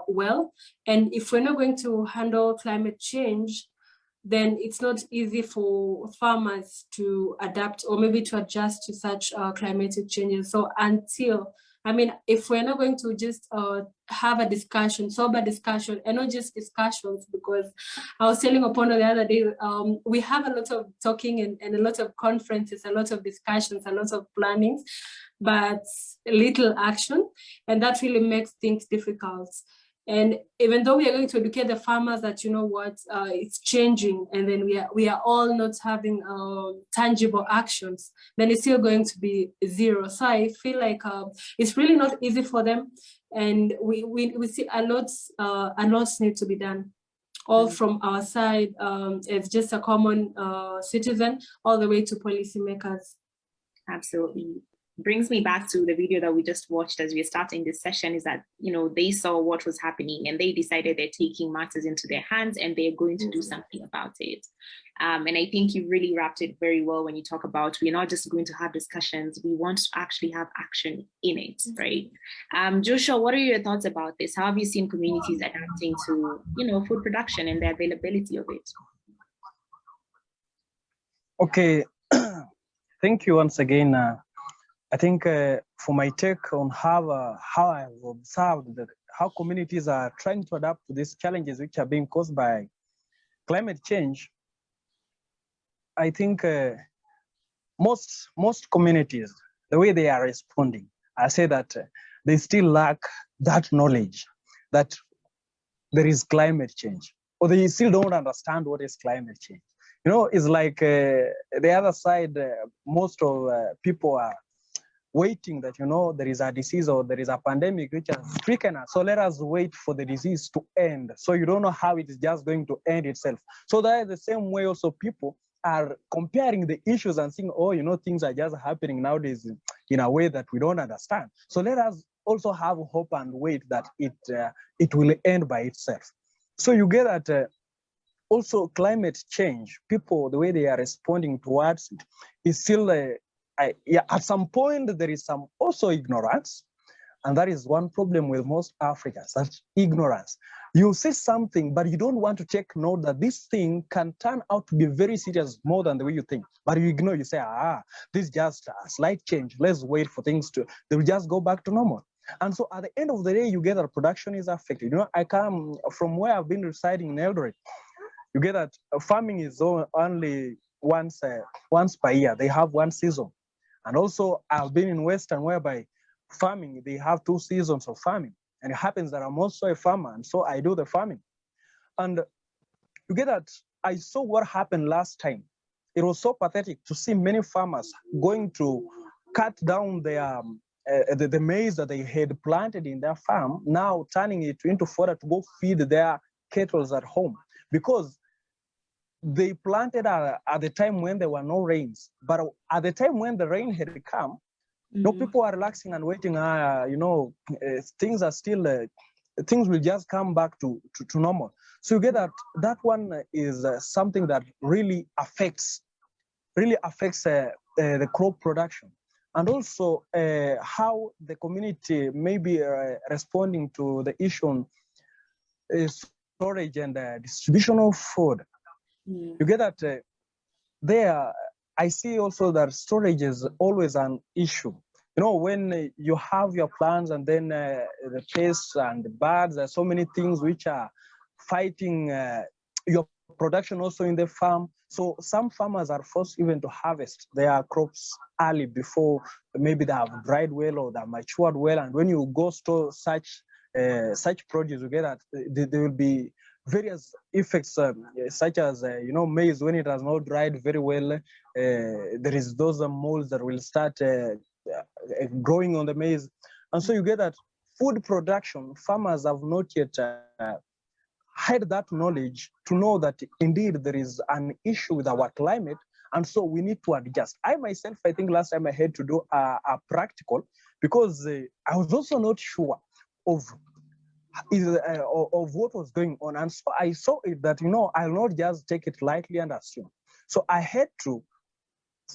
well. And if we're not going to handle climate change, then it's not easy for farmers to adapt or maybe to adjust to such climatic changes. So if we're not going to just have a discussion, sober discussion, and not just discussions, because I was telling Opondo the other day, we have a lot of talking and a lot of conferences, a lot of discussions, a lot of plannings, but little action, and that really makes things difficult. And even though we are going to educate the farmers that, it's changing, and then we are all not having tangible actions, then it's still going to be zero. So I feel like it's really not easy for them. And we see a lot needs to be done, all from our side as just a common citizen, all the way to policymakers. Absolutely. Brings me back to the video that we just watched as we were starting this session, is that, they saw what was happening and they decided they're taking matters into their hands and they're going to do something about it. And I think you really wrapped it very well when you talk about, we're not just going to have discussions, we want to actually have action in it, right? Joshua, what are your thoughts about this? How have you seen communities adapting to, food production and the availability of it? Okay, thank you once again. I think for my take on how I've observed that how communities are trying to adapt to these challenges which are being caused by climate change, I think most communities, the way they are responding, I say that they still lack that knowledge that there is climate change, or they still don't understand what is climate change. It's like the other side, most of people are waiting that, there is a disease or there is a pandemic which has stricken us. So let us wait for the disease to end. So you don't know how it is just going to end itself. So that is the same way also people are comparing the issues and saying, things are just happening nowadays in a way that we don't understand. So let us also have hope and wait that it will end by itself. So you get that also climate change, people, the way they are responding towards it is still at some point, there is some also ignorance. And that is one problem with most Africans, that's ignorance. You say something, but you don't want to take note that this thing can turn out to be very serious, more than the way you think. But you ignore, you say, this is just a slight change. Let's wait for things they will just go back to normal. And so at the end of the day, you get that production is affected. I come from where I've been residing in Eldoret. You get that farming is only once per year. They have one season. And also, I've been in Western, whereby farming, they have 2 seasons of farming. And it happens that I'm also a farmer, and so I do the farming. And you get that I saw what happened last time it was so pathetic to see many farmers going to cut down their the maize that they had planted in their farm, now turning it into fodder to go feed their cattle at home, because they planted at the time when there were no rains. But at the time when the rain had come, no, people are relaxing and waiting. Things are still, things will just come back to normal. So you get that one is something that really affects the crop production. And also how the community may be responding to the issue on storage and distribution of food. You get that there, I see also that storage is always an issue. You know, when you have your plants and then the pests and the birds, there are so many things which are fighting your production also in the farm. So some farmers are forced even to harvest their crops early before maybe they have dried well or they have matured well. And when you go store such produce, you get that there will be various effects such as maize, when it has not dried very well, there is those molds that will start growing on the maize. And so you get that food production, farmers have not yet had that knowledge to know that indeed there is an issue with our climate, and so we need to adjust. I myself, I think last time I had to do a practical, because I was also not sure of what was going on. And so I saw it that, I'll not just take it lightly and assume. So I had to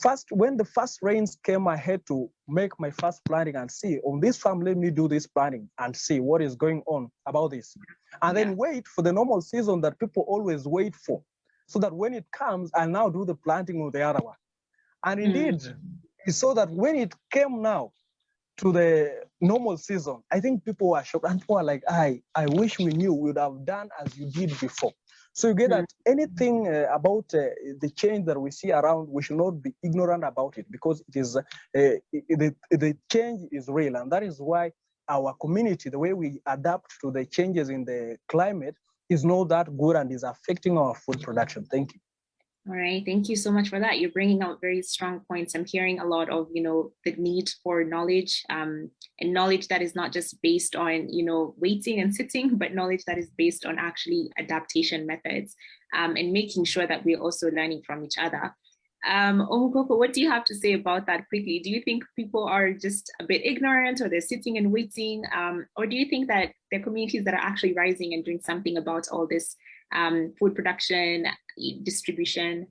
first, when the first rains came, I had to make my first planting and see on this farm, let me do this planting and see what is going on about this. And then wait for the normal season that people always wait for, so that when it comes, I'll now do the planting of the other one. And indeed, we saw that when it came now to the normal season, I think people were shocked and people were like, I wish we knew, we would have done as you did before. So you get that anything about the change that we see around, we should not be ignorant about it, because it is the change is real. And that is why our community, the way we adapt to the changes in the climate, is not that good and is affecting our food production. Thank you. All right, thank you so much for that. You're bringing out very strong points. I'm hearing a lot of, the need for knowledge, and knowledge that is not just based on, waiting and sitting, but knowledge that is based on actually adaptation methods, and making sure that we're also learning from each other. Omukoko, what do you have to say about that quickly? Do you think people are just a bit ignorant, or they're sitting and waiting? Or do you think that there are communities that are actually rising and doing something about all this food production, distribution?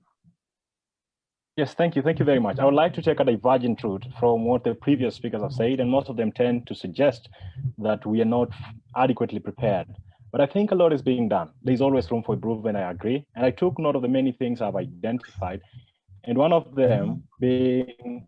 Yes, thank you. Thank you very much. I would like to take a divergent route from what the previous speakers have said, and most of them tend to suggest that we are not adequately prepared. But I think a lot is being done. There's always room for improvement, I agree. And I took note of the many things I've identified. And one of them being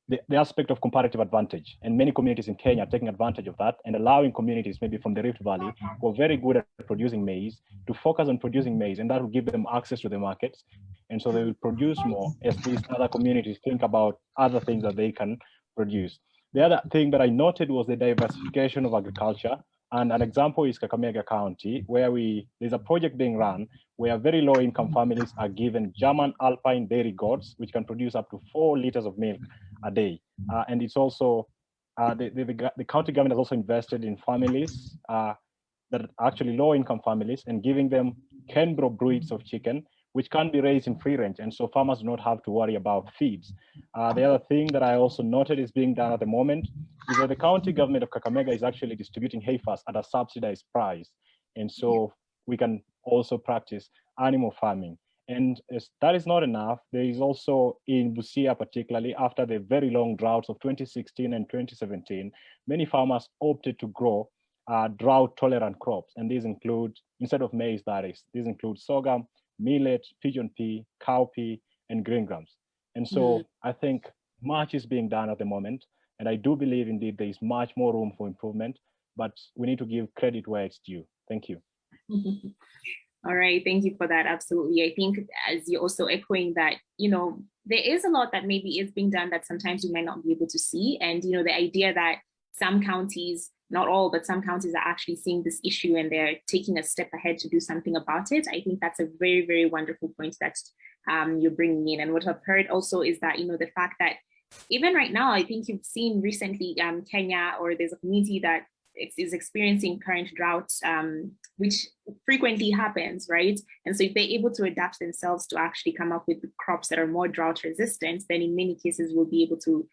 the aspect of comparative advantage. And many communities in Kenya are taking advantage of that and allowing communities maybe from the Rift Valley who are very good at producing maize to focus on producing maize, and that will give them access to the markets. And so they will produce more as these other communities think about other things that they can produce. The other thing that I noted was the diversification of agriculture. And an example is Kakamega County, where there's a project being run where very low-income families are given German Alpine dairy goats, which can produce up to 4 liters of milk a day. And it's also, the county government has also invested in families that are actually low-income families, and giving them Kenbro breeds of chicken, which can be raised in free range. And so farmers do not have to worry about feeds. The other thing that I also noted is being done at the moment is that the county government of Kakamega is actually distributing heifers at a subsidized price. And so we can also practice animal farming. And as that is not enough, there is also in Busia, particularly after the very long droughts of 2016 and 2017, many farmers opted to grow drought tolerant crops. And these include, instead of maize, these include sorghum, millet, pigeon pea, cowpea, and green grams. And so I think much is being done at the moment. And I do believe indeed there is much more room for improvement, but we need to give credit where it's due. Thank you. All right, thank you for that. Absolutely. I think as you're also echoing that, there is a lot that maybe is being done that sometimes we might not be able to see. And, the idea that some counties not all, but some counties are actually seeing this issue and they're taking a step ahead to do something about it. I think that's a very, very wonderful point that you're bringing in. And what I've heard also is that, the fact that even right now, I think you've seen recently Kenya, or there's a community that is experiencing current droughts, which frequently happens, right? And so if they're able to adapt themselves to actually come up with crops that are more drought resistant, then in many cases we'll be able to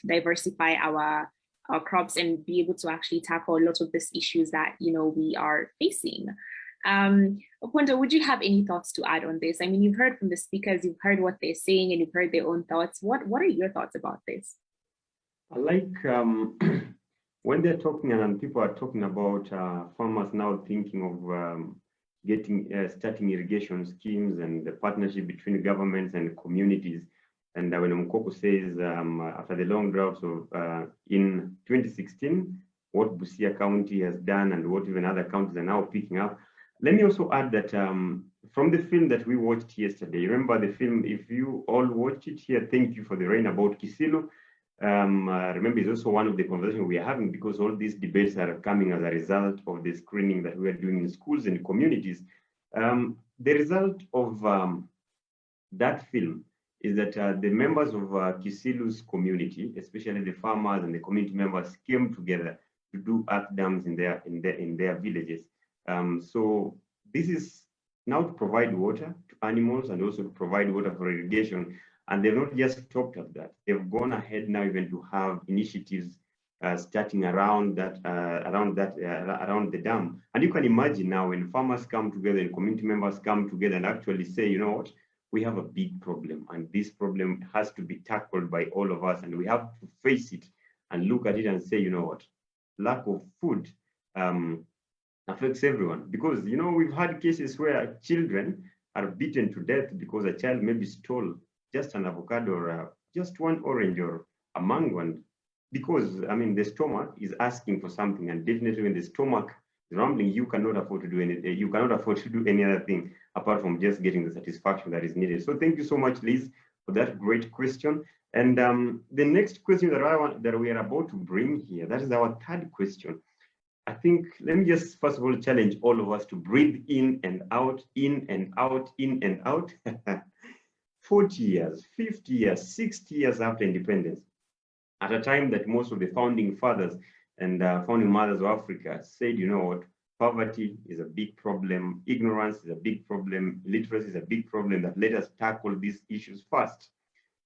diversify our crops and be able to actually tackle a lot of these issues that we are facing. Oponda, would you have any thoughts to add on this? I mean, you've heard from the speakers, you've heard what they're saying, and you've heard their own thoughts. What are your thoughts about this? I like when they're talking and people are talking about farmers now thinking of starting irrigation schemes and the partnership between governments and communities. And when Mukoko says after the long droughts of in 2016, what Busia County has done and what even other counties are now picking up. Let me also add that from the film that we watched yesterday, remember the film, if you all watched it here, Thank You for the Rain, about Kisilu. Remember, it's also one of the conversations we are having, because all these debates are coming as a result of the screening that we are doing in schools and communities. The result of that film is that the members of Kisilu's community, especially the farmers and the community members, came together to do earth dams in their villages. So this is now to provide water to animals and also to provide water for irrigation. And they've not just stopped at that. They've gone ahead now even to have initiatives starting around the dam. And you can imagine now when farmers come together and community members come together and actually say, you know what, we have a big problem, and this problem has to be tackled by all of us, and we have to face it and look at it and say, you know what, lack of food affects everyone. Because we've had cases where children are beaten to death because a child maybe stole just an avocado or just one orange or a mango, and because the stomach is asking for something, and definitely when the stomach is rumbling, you cannot afford to do anything. You cannot afford to do any other thing apart from just getting the satisfaction that is needed. So thank you so much, Liz, for that great question. And the next question that we are about to bring here, that is our third question. I think, let me just first of all challenge all of us to breathe in and out, in and out, in and out. 40 years, 50 years, 60 years after independence, at a time that most of the founding fathers and founding mothers of Africa said, you know what, poverty is a big problem, ignorance is a big problem, illiteracy is a big problem, that let us tackle these issues first.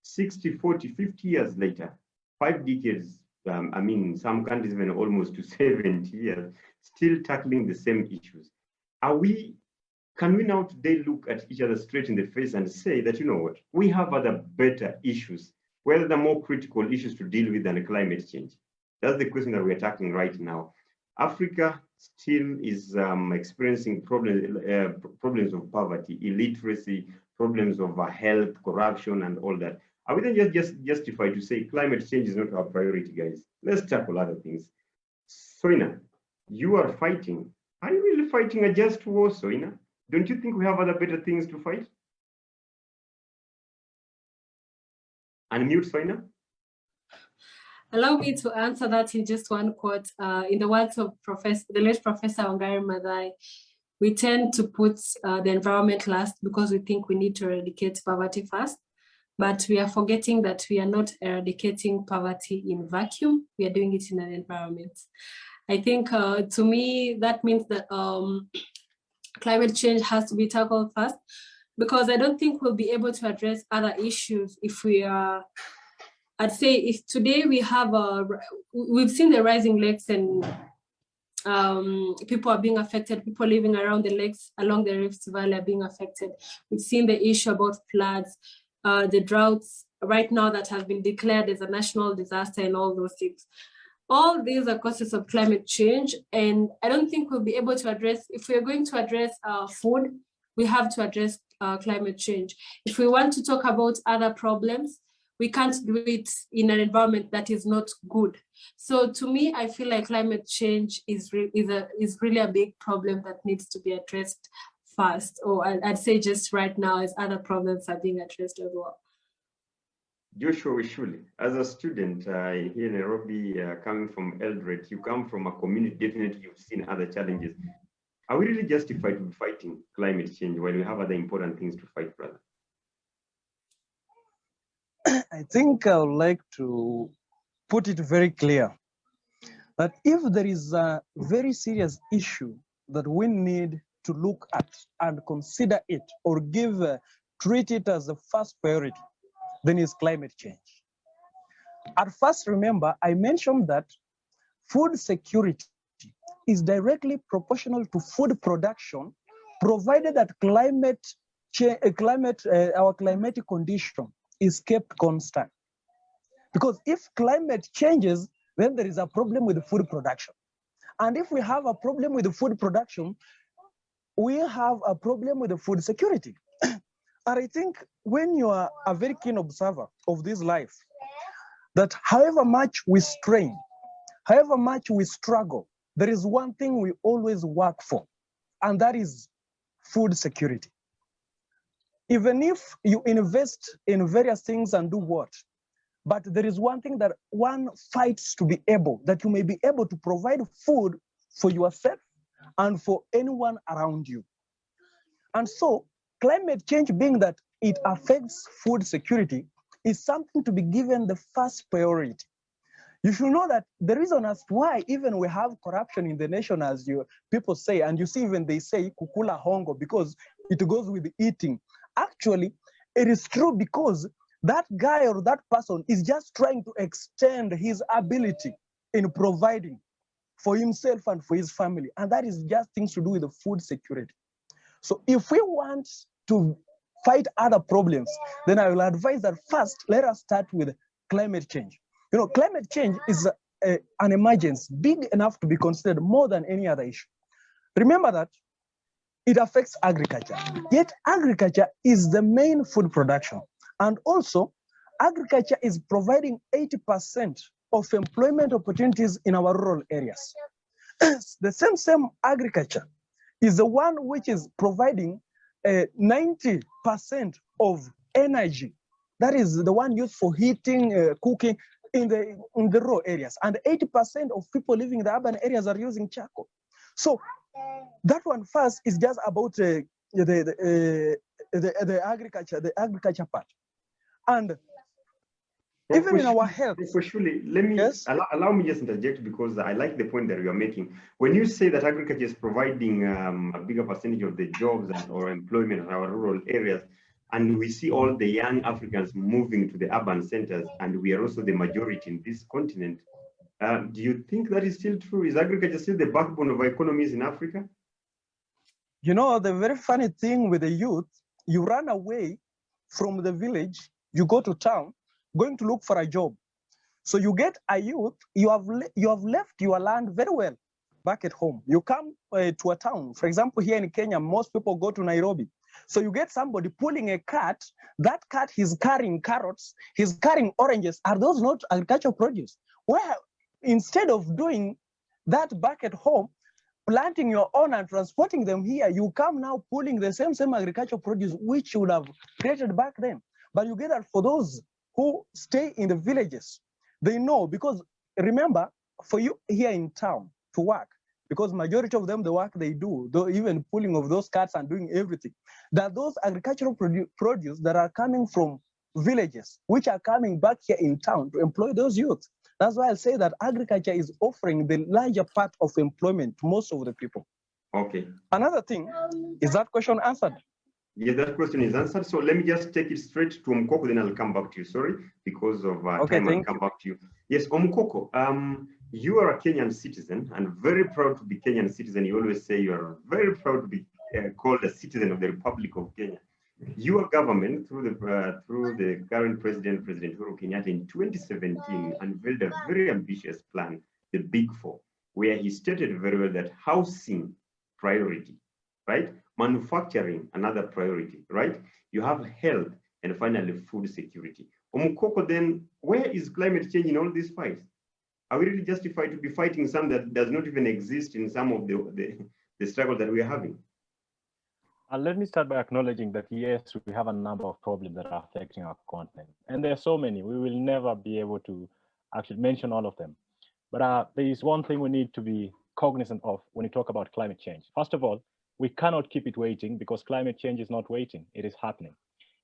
60, 40, 50 years later, 5 decades, some countries even almost to 70 years, still tackling the same issues. Can we now today look at each other straight in the face and say that, you know what, we have other better issues, whether the more critical issues to deal with than climate change? That's the question that we're tackling right now. Africa still is experiencing problems of poverty, illiteracy, problems of health, corruption, and all that. Are we then just justified to say climate change is not our priority, guys? Let's tackle other things. Soina, you are fighting. Are you really fighting a just war, Soina? Don't you think we have other better things to fight? Unmute, Soina. Allow me to answer that in just one quote. In the words of the late Professor Wangari Maathai, we tend to put the environment last because we think we need to eradicate poverty first. But we are forgetting that we are not eradicating poverty in vacuum. We are doing it in an environment. I think to me, that means that climate change has to be tackled first, because I don't think we'll be able to address other issues if we are, I'd say if today we have we've seen the rising lakes and people are being affected, people living around the lakes, along the Rift Valley are being affected. We've seen the issue about floods, the droughts right now that have been declared as a national disaster and all those things. All these are causes of climate change, and I don't think we'll be able to address, if we're going to address food, we have to address climate change. If we want to talk about other problems, we can't do it in an environment that is not good. So to me, I feel like climate change is really a big problem that needs to be addressed first, or I'd say just right now as other problems are being addressed as well. Joshua Wishouli, as a student here in Nairobi, coming from Eldoret, you come from a community, definitely you've seen other challenges. Are we really justified to be fighting climate change while we have other important things to fight, brother? I think I would like to put it very clear that if there is a very serious issue that we need to look at and consider it or treat it as the first priority, then it's climate change. At first, remember, I mentioned that food security is directly proportional to food production, provided that our climatic condition is kept constant. Because if climate changes, then there is a problem with the food production. And if we have a problem with the food production, we have a problem with the food security. And I think when you are a very keen observer of this life, that however much we strain, however much we struggle, there is one thing we always work for, and that is food security. Even if you invest in various things and do what, but there is one thing that one fights to be able, that you may be able to provide food for yourself and for anyone around you. And so climate change, being that it affects food security, is something to be given the first priority. You should know that the reason as to why even we have corruption in the nation, as people say, and you see even they say kukula hongo, because it goes with eating. Actually, it is true because that guy or that person is just trying to extend his ability in providing for himself and for his family. And that is just things to do with the food security. So if we want to fight other problems, then I will advise that first, let us start with climate change. You know, climate change is an emergency big enough to be considered more than any other issue. Remember that it affects agriculture, yet agriculture is the main food production. And also, agriculture is providing 80% of employment opportunities in our rural areas. The same agriculture is the one which is providing 90% of energy. That is the one used for heating, cooking in the rural areas. And 80% of people living in the urban areas are using charcoal. So that one first is just about the agriculture part. And even in our health. Wishouli, let me allow me just interject, because I like the point that you are making. When you say that agriculture is providing a bigger percentage of the jobs or employment in our rural areas, and we see all the young Africans moving to the urban centers, and we are also the majority in this continent, do you think that is still true? Is agriculture still the backbone of our economies in Africa? You know, the very funny thing with the youth, you run away from the village, you go to town, going to look for a job. So you get a youth, you have left your land very well back at home. You come to a town. For example, here in Kenya, most people go to Nairobi. So you get somebody pulling a cart. That cart, he's carrying carrots, he's carrying oranges. Are those not agricultural produce? Where instead of doing that back at home, planting your own and transporting them here, you come now pulling the same agricultural produce which you would have created back then. But you get that for those who stay in the villages, they know, because remember, for you here in town to work, because majority of them, the work they do, though even pulling of those carts and doing everything, that those agricultural produce that are coming from villages, which are coming back here in town to employ those youth. That's why I'll say that agriculture is offering the larger part of employment to most of the people. Okay. Another thing, is that question answered? Yes, that question is answered. So let me just take it straight to Omukoko, then I'll come back to you. Sorry, because of time, I'll come back to you. Yes, Omukoko, you are a Kenyan citizen and very proud to be Kenyan citizen. You always say you are very proud to be called a citizen of the Republic of Kenya. Your government, through the current President Uhuru Kenyatta, in 2017, unveiled a very ambitious plan, the Big Four, where he stated very well that housing priority, right? Manufacturing, another priority, right? You have health, and finally food security. Omukoko, then, where is climate change in all these fights? Are we really justified to be fighting something that does not even exist in some of the struggle that we are having? Let me start by acknowledging that, yes, we have a number of problems that are affecting our continent. And there are so many, we will never be able to actually mention all of them. But there is one thing we need to be cognizant of when we talk about climate change. First of all, we cannot keep it waiting because climate change is not waiting, it is happening.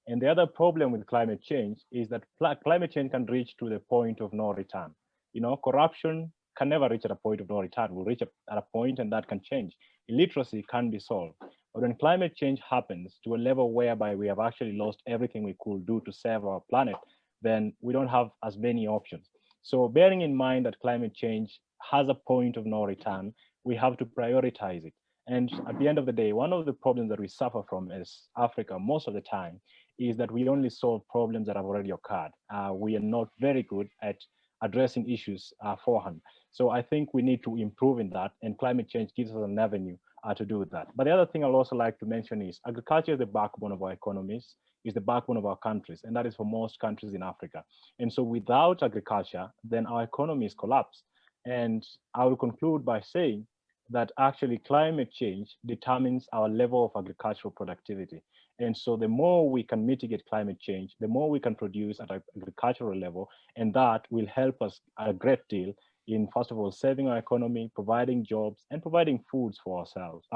And the other problem with climate change is that climate change can reach to the point of no return. You know, corruption can never reach at a point of no return. We'll reach at a point and that can change. Illiteracy can be solved. But when climate change happens to a level whereby we have actually lost everything we could do to save our planet, then we don't have as many options. So bearing in mind that climate change has a point of no return, we have to prioritize it. And at the end of the day, one of the problems that we suffer from as Africa most of the time is that we only solve problems that have already occurred. We are not very good at addressing issues forehand. So I think we need to improve in that, and climate change gives us an avenue to do that. But the other thing I'll also like to mention is agriculture is the backbone of our economies, is the backbone of our countries, and that is for most countries in Africa. And so without agriculture, then our economies collapse. And I will conclude by saying that actually climate change determines our level of agricultural productivity. And so the more we can mitigate climate change, the more we can produce at an agricultural level, and that will help us a great deal in, first of all, saving our economy, providing jobs, and providing food for ourselves.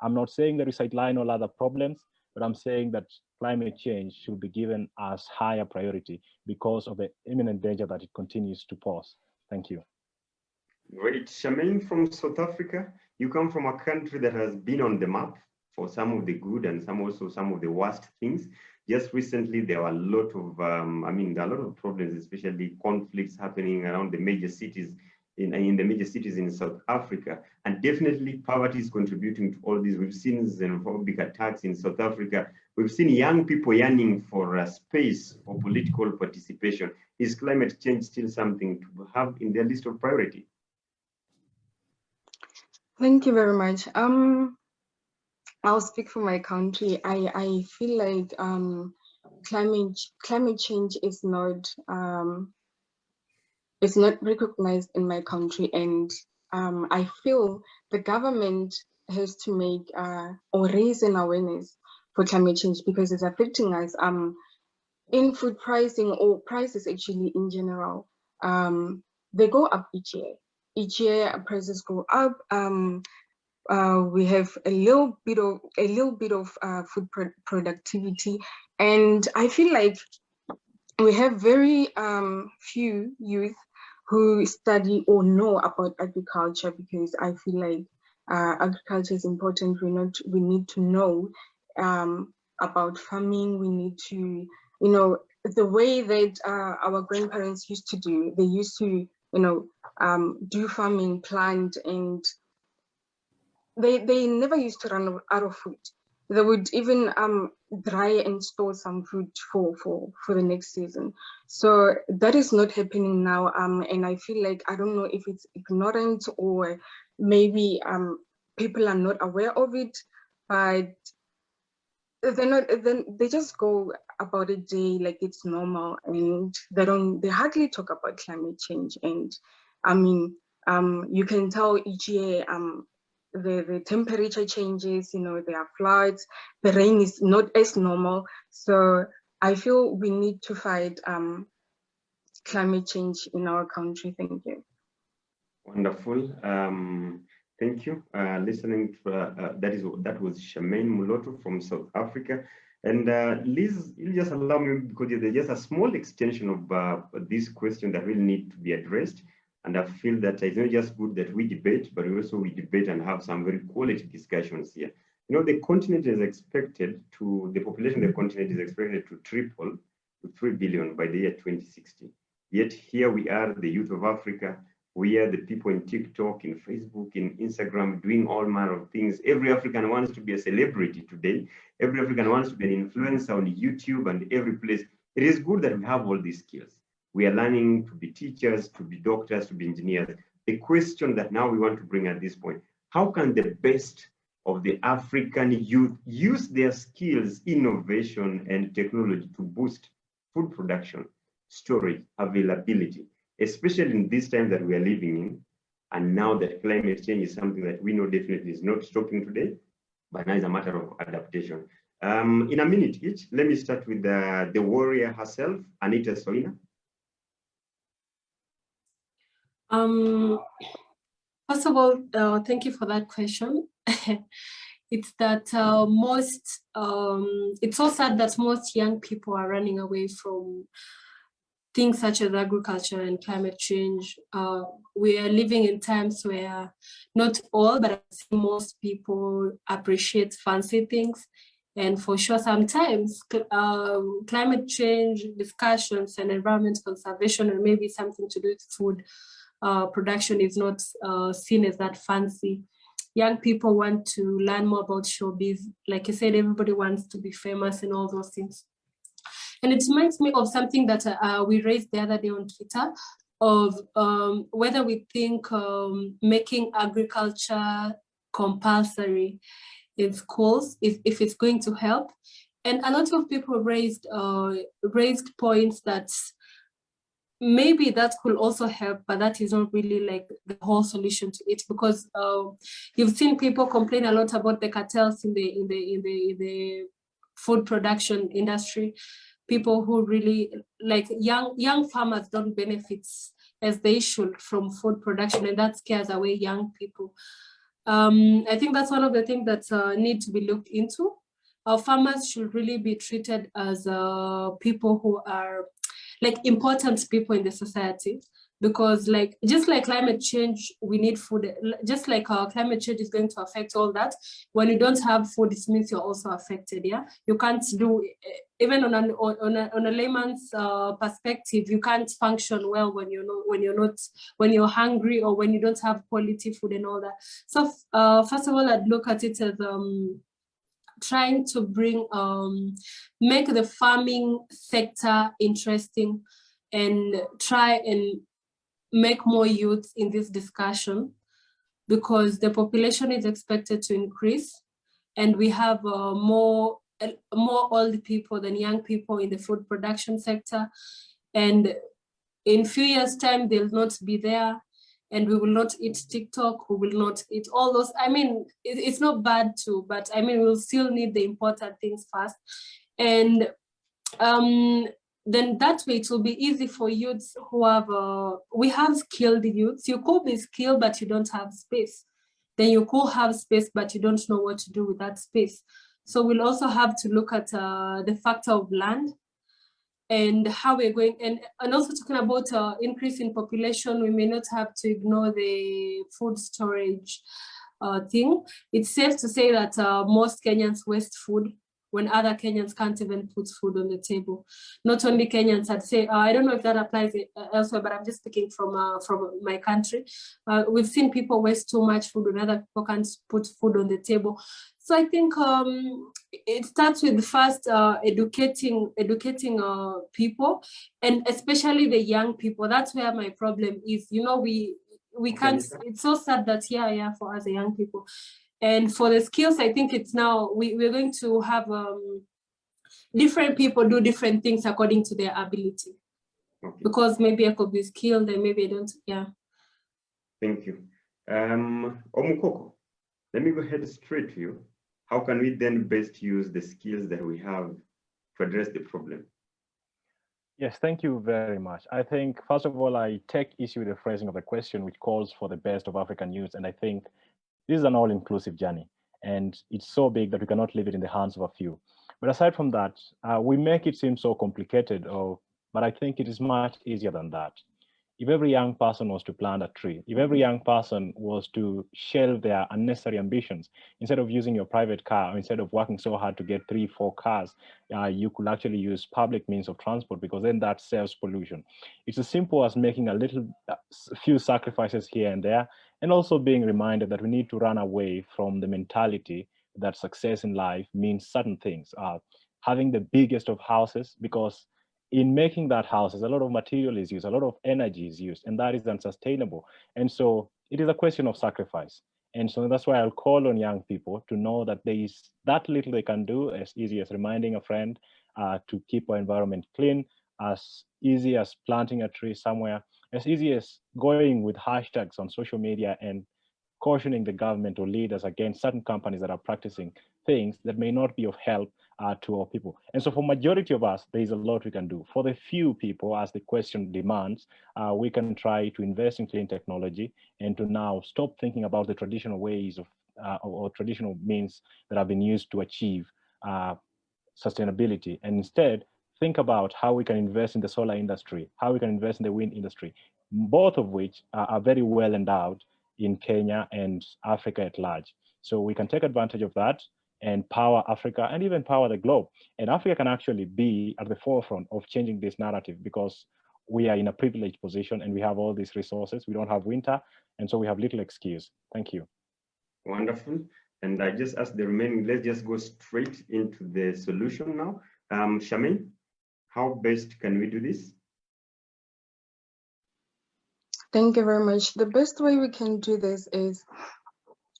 I'm not saying that we sideline all other problems, but I'm saying that climate change should be given as higher priority because of the imminent danger that it continues to pose. Thank you. Great. Charmaine from South Africa, you come from a country that has been on the map for some of the good and some of the worst things. Just recently, there were a lot of, there are a lot of problems, especially conflicts happening around the major cities, in the major cities in South Africa. And definitely poverty is contributing to all this. We've seen xenophobic attacks in South Africa. We've seen young people yearning for a space for political participation. Is climate change still something to have in their list of priority? Thank you very much. I'll speak for my country. I feel like climate change is not recognized in my country, and I feel the government has to make or raise an awareness for climate change because it's affecting us in food pricing or prices actually in general. They go up each year. Each year prices go up. We have a little bit of food productivity, and I feel like we have very few youth who study or know about agriculture, because I feel like agriculture is important. We need to know about farming. We need to, the way that our grandparents used to do. They used to, do farming, plant, and they never used to run out of food. They would even dry and store some food for the next season. So that is not happening now. And I feel like, I don't know if it's ignorant or maybe people are not aware of it, but they just go about a day like it's normal, and they hardly talk about climate change. And I mean, you can tell each year the temperature changes, there are floods, the rain is not as normal. So I feel we need to fight climate change in our country. Thank you. Wonderful. Thank you. Listening to that was Charmaine Muloto from South Africa. And Liz, you just allow me, because there's just a small extension of this question that really need to be addressed. And I feel that it's not just good that we debate, but also we debate and have some very quality discussions here. The continent is expected to, the population of the continent is expected to triple to 3 billion by the year 2060. Yet here we are, the youth of Africa. We are the people in TikTok, in Facebook, in Instagram, doing all manner of things. Every African wants to be a celebrity today. Every African wants to be an influencer on YouTube and every place. It is good that we have all these skills. We are learning to be teachers, to be doctors, to be engineers. The question that now we want to bring at this point, how can the best of the African youth use their skills, innovation, and technology to boost food production, storage, availability, especially in this time that we are living in, and now that climate change is something that we know definitely is not stopping today, but now it's a matter of adaptation. In a minute each, let me start with the warrior herself, Anita Soina. First of all, thank you for that question. It's that it's so sad that most young people are running away from things such as agriculture and climate change. We are living in times where not all, but most people appreciate fancy things. And for sure, sometimes climate change discussions and environment conservation and maybe something to do with food production is not seen as that fancy. Young people want to learn more about showbiz. Like you said, everybody wants to be famous and all those things. And it reminds me of something that we raised the other day on Twitter of whether we think making agriculture compulsory in schools, if it's going to help. And a lot of people raised points that maybe that could also help, but that is not really like the whole solution to it, because you've seen people complain a lot about the cartels in the food production industry. People who really like young farmers don't benefit as they should from food production, and that scares away young people. I think that's one of the things that need to be looked into. Farmers should really be treated as people who are like important people in the society, because like just like climate change, we need food. Just like climate change is going to affect all that. When you don't have food, it means you're also affected. Yeah, you can't do, even on a layman's perspective, you can't function well when you're hungry or when you don't have quality food and all that. So first of all, I'd look at it as trying to bring make the farming sector interesting and try and make more youth in this discussion, because the population is expected to increase and we have more old people than young people in the food production sector, and in few years time they'll not be there, and we will not eat TikTok, we will not eat all those. I mean, it's not bad too, but I mean, we'll still need the important things first. And then that way it will be easy for youths who have, we have skilled youths. You could be skilled, but you don't have space. Then you could have space, but you don't know what to do with that space. So we'll also have to look at the factor of land and how we're going, and also talking about increase in population, we may not have to ignore the food storage thing. It's safe to say that most Kenyans waste food when other Kenyans can't even put food on the table. Not only Kenyans, I'd say, I don't know if that applies elsewhere, but I'm just speaking from my country. We've seen people waste too much food when other people can't put food on the table. So I think it starts with first educating people, and especially the young people. That's where my problem is. You know, we can't, it's so sad that, for us, the young people. And for the skills, I think it's now, we're going to have different people do different things according to their ability. Okay. Because maybe I could be skilled and maybe I don't, Thank you. Omukoko, let me go ahead straight to you. How can we then best use the skills that we have to address the problem? Yes, thank you very much. I think, first of all, I take issue with the phrasing of the question, which calls for the best of African youth. And I think this is an all-inclusive journey, and it's so big that we cannot leave it in the hands of a few. But aside from that, we make it seem so complicated, but I think it is much easier than that. If every young person was to plant a tree, if every young person was to shelve their unnecessary ambitions, instead of using your private car, or instead of working so hard to get 3-4 cars, you could actually use public means of transport, because then that saves pollution. It's as simple as making a few sacrifices here and there, and also being reminded that we need to run away from the mentality that success in life means certain things. Having the biggest of houses, because in making that house, a lot of material is used, a lot of energy is used, and that is unsustainable. And so it is a question of sacrifice. And so that's why I'll call on young people to know that there is that little they can do, as easy as reminding a friend to keep our environment clean, as easy as planting a tree somewhere, as easy as going with hashtags on social media and cautioning the government or leaders against certain companies that are practicing things that may not be of help to our people. And so for majority of us, there is a lot we can do. For the few people, as the question demands, we can try to invest in clean technology and to now stop thinking about the traditional ways of or traditional means that have been used to achieve sustainability, and instead think about how we can invest in the solar industry, how we can invest in the wind industry, both of which are very well endowed in Kenya and Africa at large. So we can take advantage of that and power Africa and even power the globe. And Africa can actually be at the forefront of changing this narrative because we are in a privileged position and we have all these resources. We don't have winter, and so we have little excuse. Thank you. Wonderful. And I just ask the remaining, let's just go straight into the solution now. Charmaine, how best can we do this? Thank you very much. The best way we can do this is,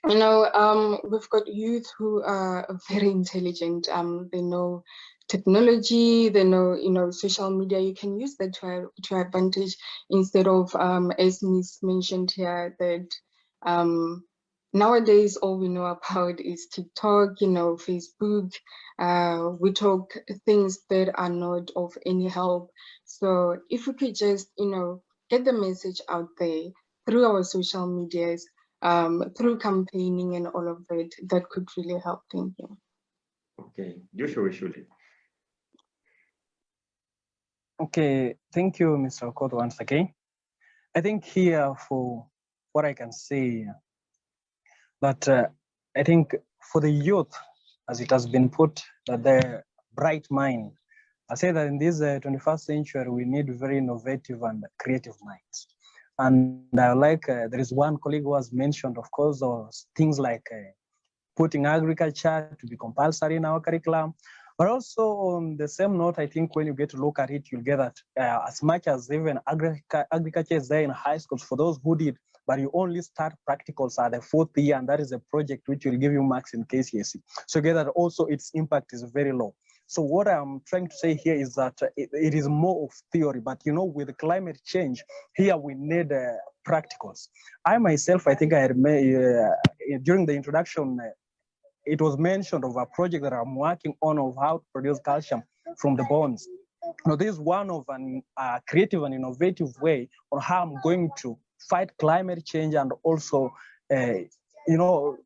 you know, we've got youth who are very intelligent. They know technology, they know, you know, social media. You can use that to your advantage instead of, as Ms. mentioned here, that nowadays all we know about is TikTok, you know, Facebook. We talk things that are not of any help. So if we could just, you know, get the message out there through our social medias, through campaigning and all of that, that could really help. Thank you. Okay, Joshua Wishouli. Okay, thank you, Mr. Okoth, once again. I think here for what I can say, that I think for the youth, as it has been put, that the bright mind, I say that in this 21st century, we need very innovative and creative minds. And there is one colleague who has mentioned, of course, things like putting agriculture to be compulsory in our curriculum. But also on the same note, I think when you get to look at it, you'll get that as much as even agriculture is there in high schools for those who did, but you only start practicals at the 4th year, and that is a project which will give you marks in KCSE. So you get that also its impact is very low. So what I'm trying to say here is that it is more of theory, but you know, with climate change, here we need practicals. I myself, I think I remember during the introduction, it was mentioned of a project that I'm working on of how to produce calcium from the bones. Now, this is one of a creative and innovative way on how I'm going to fight climate change, and also, you know,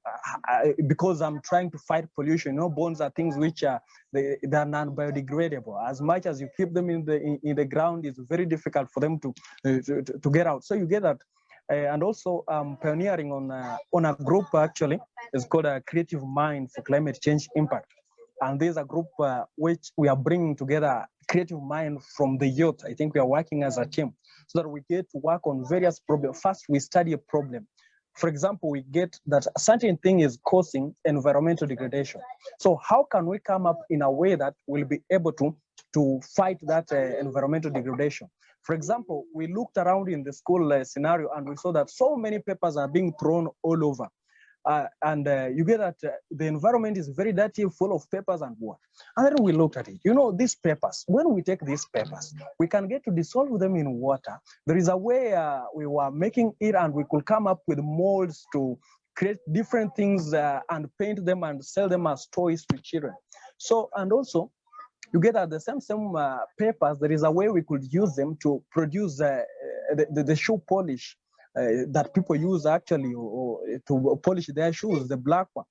because I'm trying to fight pollution. You know, bones are things which are they're non-biodegradable. As much as you keep them in the ground, it's very difficult for them to get out. So you get that. And also pioneering on a group actually. It's called a Creative Mind for Climate Change Impact. And there's a group which we are bringing together creative mind from the youth. I think we are working as a team so that we get to work on various problems. First, we study a problem. For example, we get that a certain thing is causing environmental degradation. So how can we come up in a way that will be able to fight that environmental degradation? For example, we looked around in the school scenario and we saw that so many papers are being thrown all over. You get that the environment is very dirty, full of papers and water. And then we looked at it. You know, these papers, when we take these papers, we can get to dissolve them in water. There is a way we were making it, and we could come up with molds to create different things and paint them and sell them as toys to children. So, and also, you get at the same papers, there is a way we could use them to produce the shoe polish that people use actually or to polish their shoes, the black one.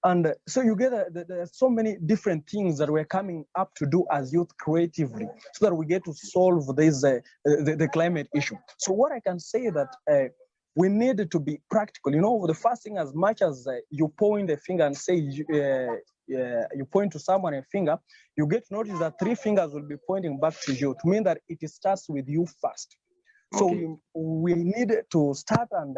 And so you get there's so many different things that we're coming up to do as youth creatively so that we get to solve this the climate issue. So what I can say that we need to be practical. You know, the first thing, as much as you point a finger and say you point to someone a finger, you get to notice that 3 fingers will be pointing back to you, to mean that it starts with you first. So okay. we need to start and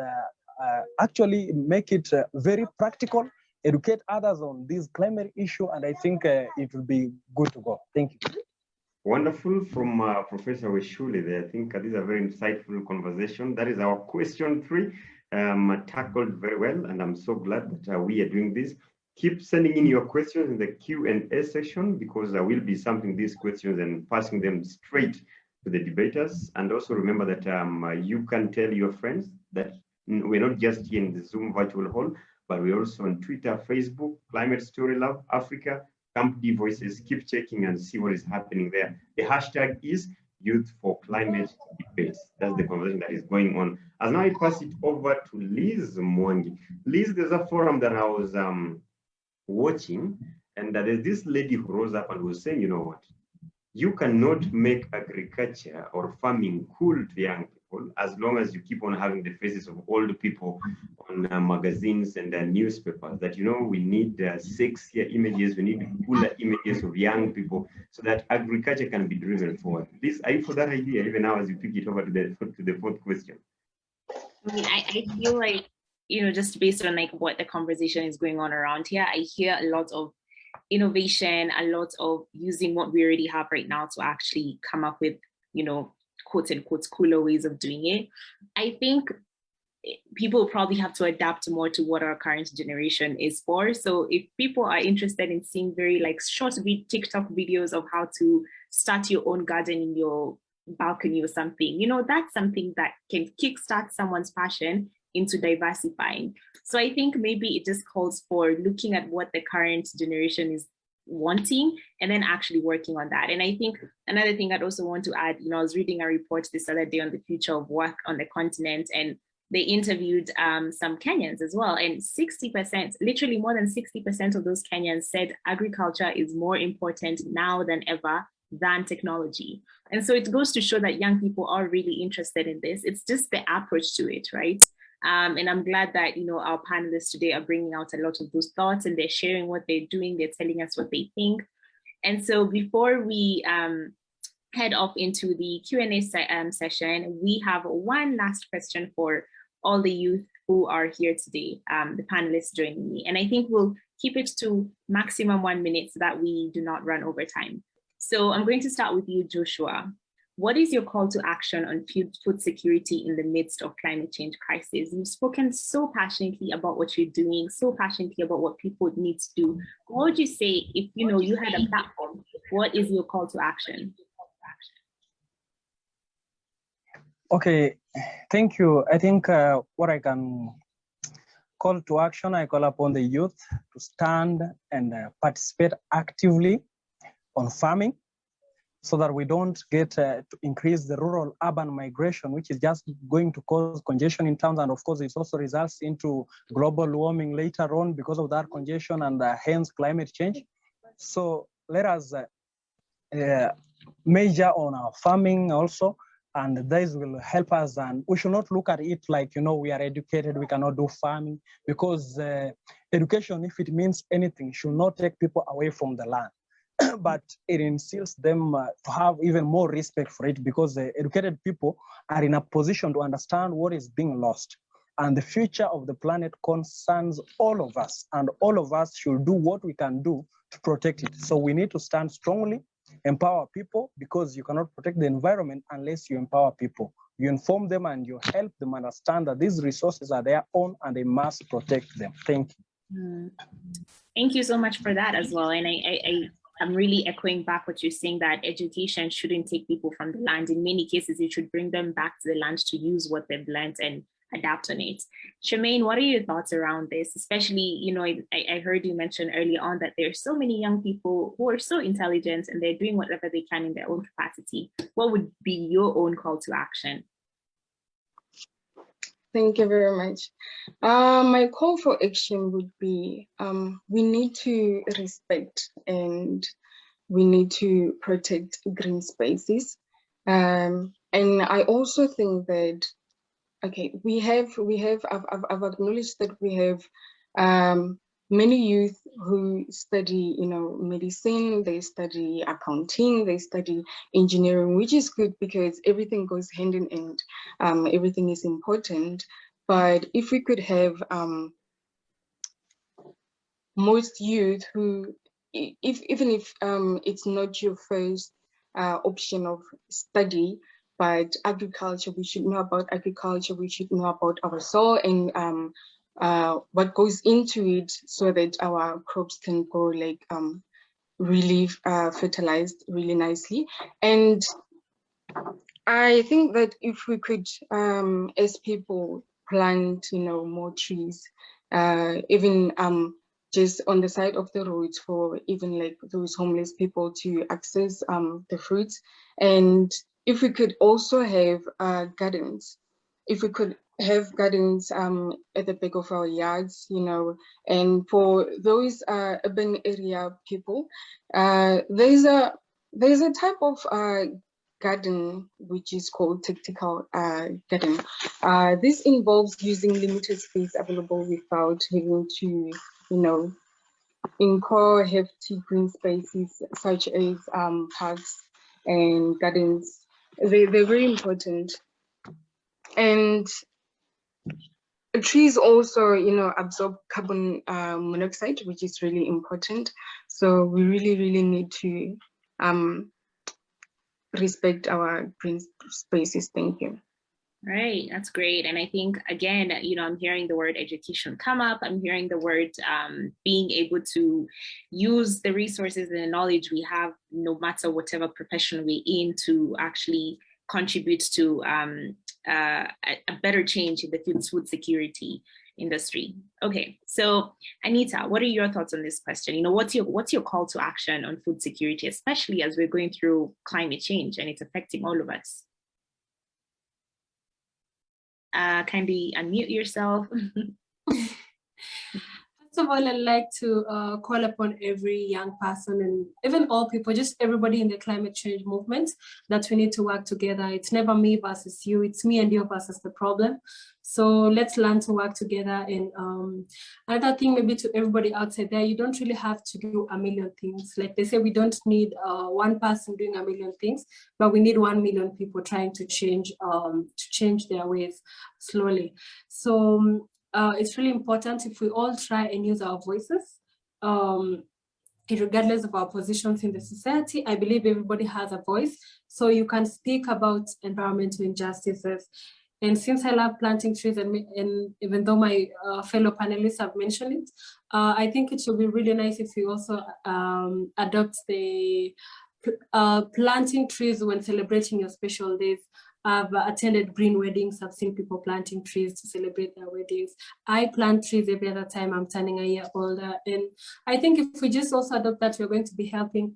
actually make it very practical, educate others on this climate issue, and I think it will be good to go. Thank you. Wonderful from Professor Wishouli there. I think this is a very insightful conversation. That is our question 3, tackled very well, and I'm so glad that we are doing this. Keep sending in your questions in the Q&A section, because I will be sampling these questions and passing them straight to the debaters. And also remember that you can tell your friends that We're not just here in the Zoom virtual hall, but we're also on Twitter, Facebook, Climate Story Love Africa, Camp D Voices. Keep checking and see what is happening there. The hashtag is Youth for Climate Debates. That's the conversation that is going on. As now I pass it over to Liz Mwangi. Liz, there's a forum that I was watching, and there's this lady who rose up and was saying, you know what? You cannot make agriculture or farming cool to young people as long as you keep on having the faces of old people on magazines and newspapers. That, you know, we need sexier images, we need cooler images of young people so that agriculture can be driven forward. Liz, are you for that idea, even now as you pick it over to the fourth question? I mean, I feel like, you know, just based on like what the conversation is going on around here, I hear a lot of innovation, a lot of using what we already have right now to actually come up with, you know, quote unquote, cooler ways of doing it. I think people probably have to adapt more to what our current generation is for. So if people are interested in seeing very like short TikTok videos of how to start your own garden in your balcony or something, you know, that's something that can kickstart someone's passion into diversifying. So I think maybe it just calls for looking at what the current generation is wanting and then actually working on that. And I think another thing I'd also want to add, you know, I was reading a report this other day on the future of work on the continent, and they interviewed some Kenyans as well. And 60%, literally more than 60% of those Kenyans said agriculture is more important now than ever than technology. And so it goes to show that young people are really interested in this. It's just the approach to it, right? And I'm glad that, you know, our panelists today are bringing out a lot of those thoughts and they're sharing what they're doing. They're telling us what they think. And so before we head off into the Q&A session, we have one last question for all the youth who are here today, the panelists joining me. And I think we'll keep it to maximum 1 minute so that we do not run over time. So I'm going to start with you, Joshua. What is your call to action on food security in the midst of climate change crisis? You've spoken so passionately about what you're doing, so passionately about what people need to do. What would you say if, you know, you had a platform? What is your call to action? Okay, thank you. I think what I can call to action, I call upon the youth to stand and participate actively on farming, so that we don't get to increase the rural-urban migration, which is just going to cause congestion in towns. And of course, it also results into global warming later on because of that congestion and hence climate change. So let us major on our farming also, and this will help us. And we should not look at it like, you know, we are educated, we cannot do farming, because education, if it means anything, should not take people away from the land. But it instills them to have even more respect for it, because educated people are in a position to understand what is being lost. And the future of the planet concerns all of us, and all of us should do what we can do to protect it. So we need to stand strongly, empower people, because you cannot protect the environment unless you empower people. You inform them and you help them understand that these resources are their own and they must protect them. Thank you. Thank you so much for that as well. And I'm really echoing back what you're saying, that education shouldn't take people from the land. In many cases, it should bring them back to the land to use what they've learned and adapt on it. Charmaine, what are your thoughts around this? Especially, you know, I heard you mention early on that there are so many young people who are so intelligent and they're doing whatever they can in their own capacity. What would be your own call to action? Thank you very much. My call for action would be, we need to respect and we need to protect green spaces. And I also think that, okay, I've acknowledged that we have many youth who study, you know, medicine, they study accounting, they study engineering, which is good because everything goes hand in hand. Everything is important. But if we could have most youth who, even if it's not your first option of study, but agriculture, we should know about agriculture, we should know about our soil and what goes into it so that our crops can grow like really fertilized really nicely. And I think that if we could, as people, plant, more trees, even just on the side of the roads for even like those homeless people to access the fruits. And if we could also have gardens, if we could have gardens at the back of our yards, and for those urban area people, there's a type of garden which is called tactical garden. This involves using limited space available without having to, incur hefty green spaces such as parks and gardens. They're very important. And trees also, absorb carbon monoxide, which is really important. So we really, really need to respect our green spaces. Thank you. Right, that's great. And I think, again, I'm hearing the word education come up. I'm hearing the word being able to use the resources and the knowledge we have, no matter whatever profession we're in, to actually contribute to a better change in the food security industry. Okay, so Anita, what are your thoughts on this question? What's your call to action on food security, especially as we're going through climate change and it's affecting all of us? Kindly unmute yourself. First of all, I'd like to call upon every young person and even all people, just everybody in the climate change movement, that we need to work together. It's never me versus you, it's me and you versus the problem. So let's learn to work together. And another thing, maybe to everybody outside there, you don't really have to do a million things. Like they say, we don't need one person doing a million things, but we need 1 million people trying to change their ways slowly. So it's really important if we all try and use our voices, regardless of our positions in the society. I believe everybody has a voice, so you can speak about environmental injustices. And since I love planting trees, and even though my fellow panelists have mentioned it, I think it should be really nice if we also adopt the planting trees when celebrating your special days. I've attended green weddings. I've seen people planting trees to celebrate their weddings. I plant trees every other time I'm turning a year older. And I think if we just also adopt that, we're going to be helping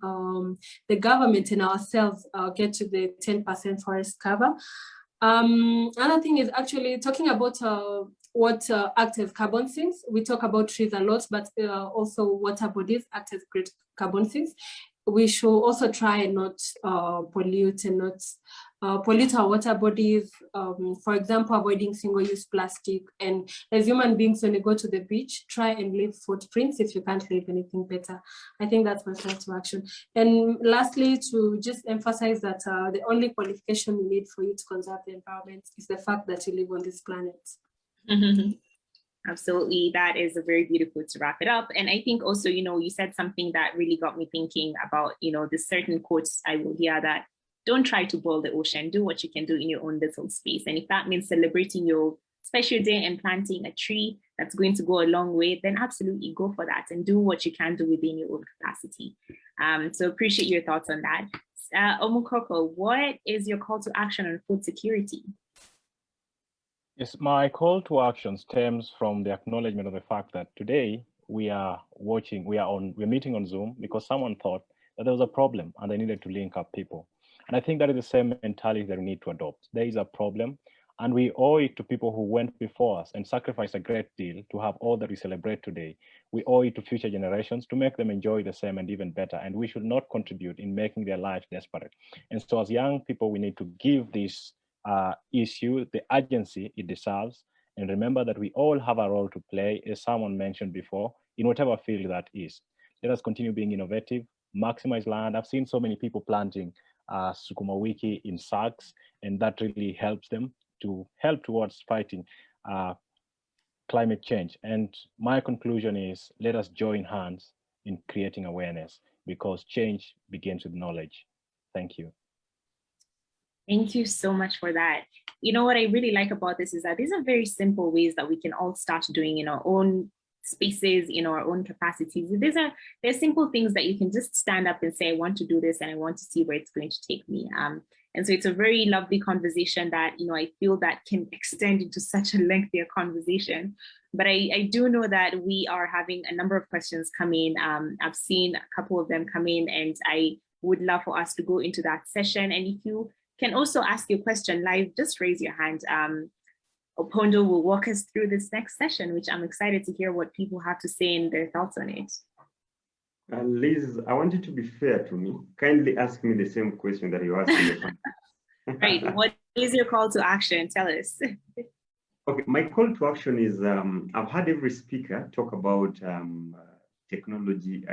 the government and ourselves get to the 10% forest cover. Another thing is actually talking about what acts as carbon sinks. We talk about trees a lot, but also water bodies act as great carbon sinks. We should also try and not pollute and not pollute our water bodies. For example, avoiding single-use plastic. And as human beings, when you go to the beach, try and leave footprints if you can't leave anything better. I think that's my call to action. And lastly, to just emphasize that the only qualification you need for you to conserve the environment is the fact that you live on this planet. Mm-hmm. Absolutely. That is a very beautiful to wrap it up. And I think also, you said something that really got me thinking about, the certain quotes I will hear that don't try to boil the ocean, do what you can do in your own little space. And if that means celebrating your special day and planting a tree that's going to go a long way, then absolutely go for that and do what you can do within your own capacity. So appreciate your thoughts on that. Omukoko, what is your call to action on food security? Yes, my call to action stems from the acknowledgement of the fact that today we're meeting on Zoom because someone thought that there was a problem and they needed to link up people. And I think that is the same mentality that we need to adopt. There is a problem and we owe it to people who went before us and sacrificed a great deal to have all that we celebrate today. We owe it to future generations to make them enjoy the same and even better. And we should not contribute in making their lives desperate. And so as young people, we need to give this issue the urgency it deserves, and remember that we all have a role to play, as someone mentioned before, in whatever field that is. Let us continue being innovative, maximize land. I've seen so many people planting sukuma wiki in sacks, and that really helps them to help towards fighting climate change. And my conclusion is, let us join hands in creating awareness, because change begins with knowledge. Thank you. Thank you so much for that. What I really like about this is that these are very simple ways that we can all start doing in our own spaces, in our own capacities. They're simple things that you can just stand up and say, I want to do this and I want to see where it's going to take me. And so it's a very lovely conversation that, I feel that can extend into such a lengthier conversation. But I do know that we are having a number of questions come in. I've seen a couple of them come in, and I would love for us to go into that session. And if you can also ask your question live, just raise your hand. Opondo will walk us through this next session, which I'm excited to hear what people have to say and their thoughts on it. Liz, I want you to be fair to me. Kindly ask me the same question that you asked me. Right. What is your call to action? Tell us. Okay, my call to action is, I've had every speaker talk about technology,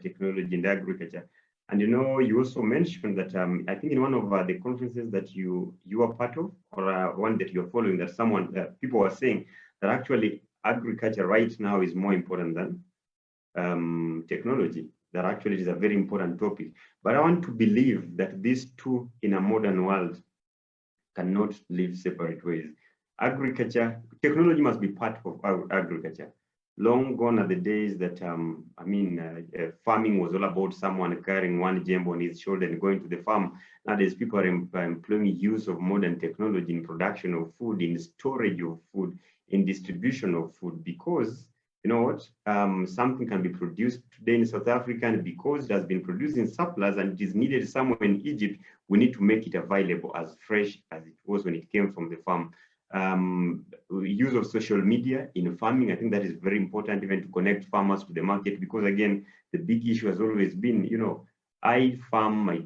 technology and agriculture. And you also mentioned that I think in one of the conferences that you are part of, or one that you're following, that people are saying that actually agriculture right now is more important than technology. That actually is a very important topic. But I want to believe that these two in a modern world cannot live separate ways. Agriculture, technology must be part of agriculture. Long gone are the days that, farming was all about someone carrying one jembe on his shoulder and going to the farm. Nowadays, people are employing use of modern technology in production of food, in storage of food, in distribution of food, because something can be produced today in South Africa, and because it has been produced in surplus and it is needed somewhere in Egypt, we need to make it available as fresh as it was when it came from the farm. Use of social media in farming, I think that is very important, even to connect farmers to the market, because again, the big issue has always been, I farm, I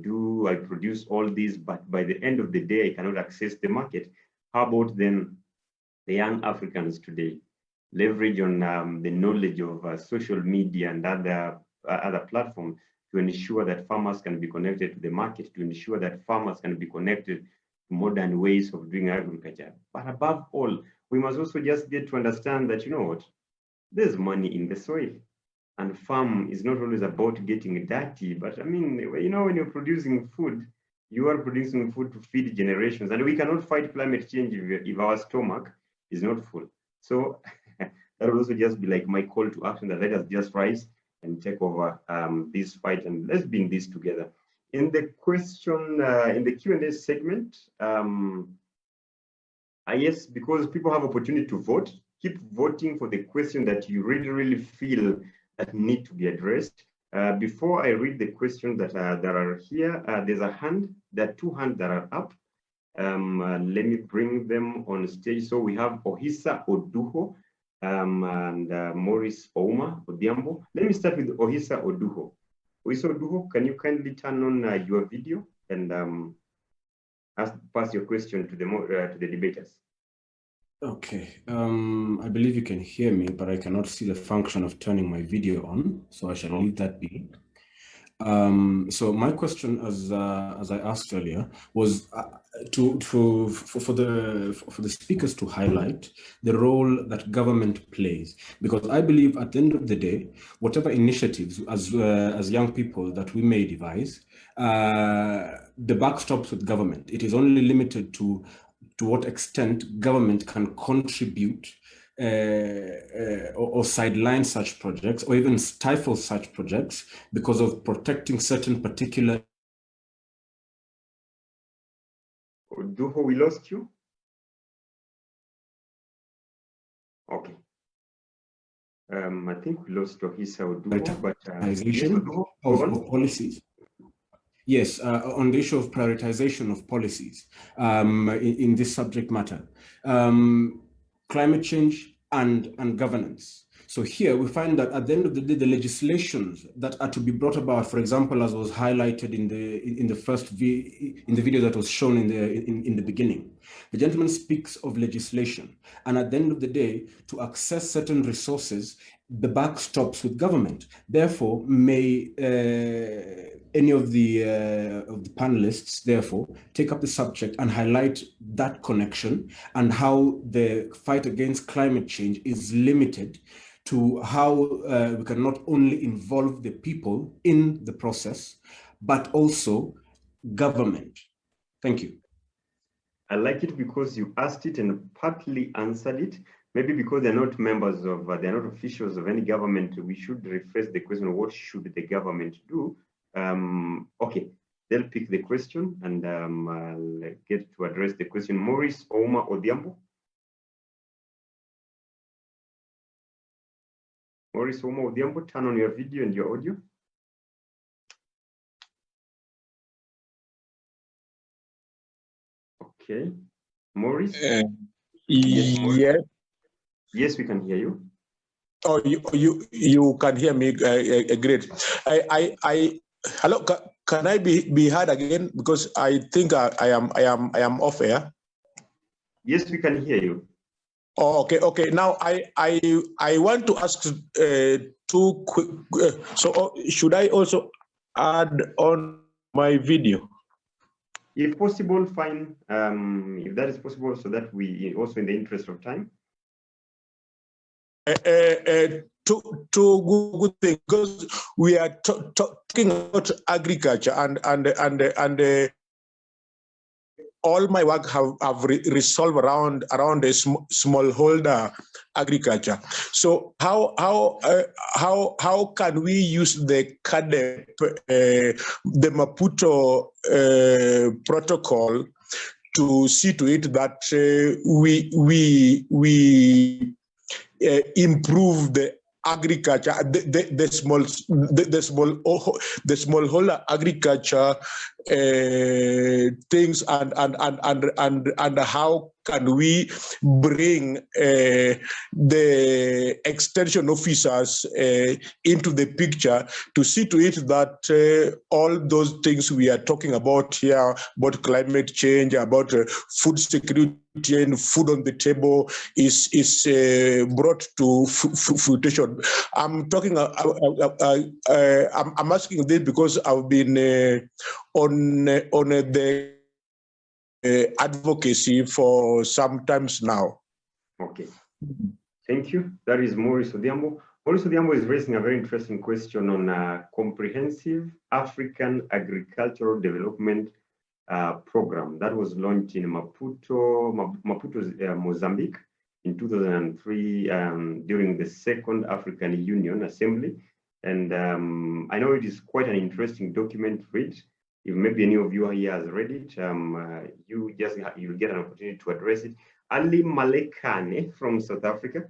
produce all this, but by the end of the day, I cannot access the market. How about then the young Africans today? Leverage on the knowledge of social media and other platforms to ensure that farmers can be connected to the market, to ensure that farmers can be connected to modern ways of doing agriculture. But above all, we must also just get to understand that, there's money in the soil. And farm is not always about getting dirty, but when you're producing food, you are producing food to feed generations. And we cannot fight climate change if our stomach is not full. So that will also just be like my call to action, that let us just rise and take over this fight, and let's be in this together. In the question, in the Q&A segment, yes, because people have opportunity to vote, keep voting for the question that you really, really feel that need to be addressed. Before I read the questions that are here, there's a hand, there are two hands that are up. Let me bring them on stage. So we have Ohisa Oduho and Maurice Ouma Odiambo. Let me start with Ohisa Oduho. Ohisa Oduho, can you kindly turn on your video and pass your question to the debaters? Okay, I believe you can hear me, but I cannot see the function of turning my video on, so I shall leave that be. So my question, as I asked earlier, was for the speakers to highlight the role that government plays, because I believe at the end of the day, whatever initiatives as young people that we may devise, the buck stops with government. It is only limited to what extent government can contribute or sideline such projects, or even stifle such projects because of protecting certain particular. Oduho, we lost you? Okay. I think we lost Ohisa Oduho, but yes, Oduho, of policies. Yes, on the issue of prioritization of policies in this subject matter. Climate change and governance. So here we find that at the end of the day, the legislations that are to be brought about, for example, as was highlighted in the video that was shown in the beginning, the gentleman speaks of legislation, and at the end of the day, to access certain resources, the buck stops with government. Therefore, may any of the panelists, therefore, take up the subject and highlight that connection and how the fight against climate change is limited to how we can not only involve the people in the process, but also government. Thank you. I like it because you asked it and partly answered it. maybe because they're not members of, they're not officials of any government, we should rephrase the question, what should the government do? Okay, they'll pick the question and I'll get to address the question. Maurice Ouma Odhiambo. Maurice Ouma Odhiambo, turn on your video and your audio. Okay, Maurice? Yes, Maurice. Yes, we can hear you. Oh, you can hear me. Great. Hello. Can I be heard again? Because I think I am off air. Yes, we can hear you. Oh, okay. Now I want to ask two quick. So should I also add on my video? If possible, fine. If that is possible, so that we also, in the interest of time. Two good things, because we are talking about agriculture and all my work have resolved around the smallholder agriculture. So how can we use the CADEP, the Maputo protocol, to see to it that we improve the agriculture, the smallholder agriculture things, and how can we bring the extension officers into the picture to see to it that all those things we are talking about here, about climate change, about food security and food on the table, is brought to fruition. I'm talking. I'm asking this because I've been on the advocacy for some times now. Okay, thank you. That is Maurice Odhiambo. Maurice Odhiambo is raising a very interesting question on a comprehensive African agricultural development program that was launched in Maputo, Mozambique in 2003 during the Second African Union Assembly. And I know it is quite an interesting document to read. If maybe any of you here has read it, you'll get an opportunity to address it. Ali Malekane from South Africa.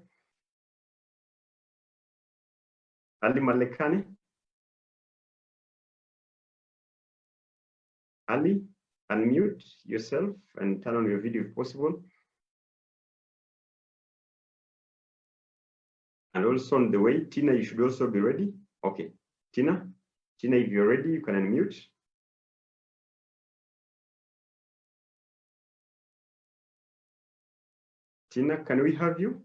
Ali Malekane. Ali, unmute yourself and turn on your video if possible. And also on the way, Tina, you should also be ready. Okay, Tina, if you're ready, you can unmute. Tina, can we have you?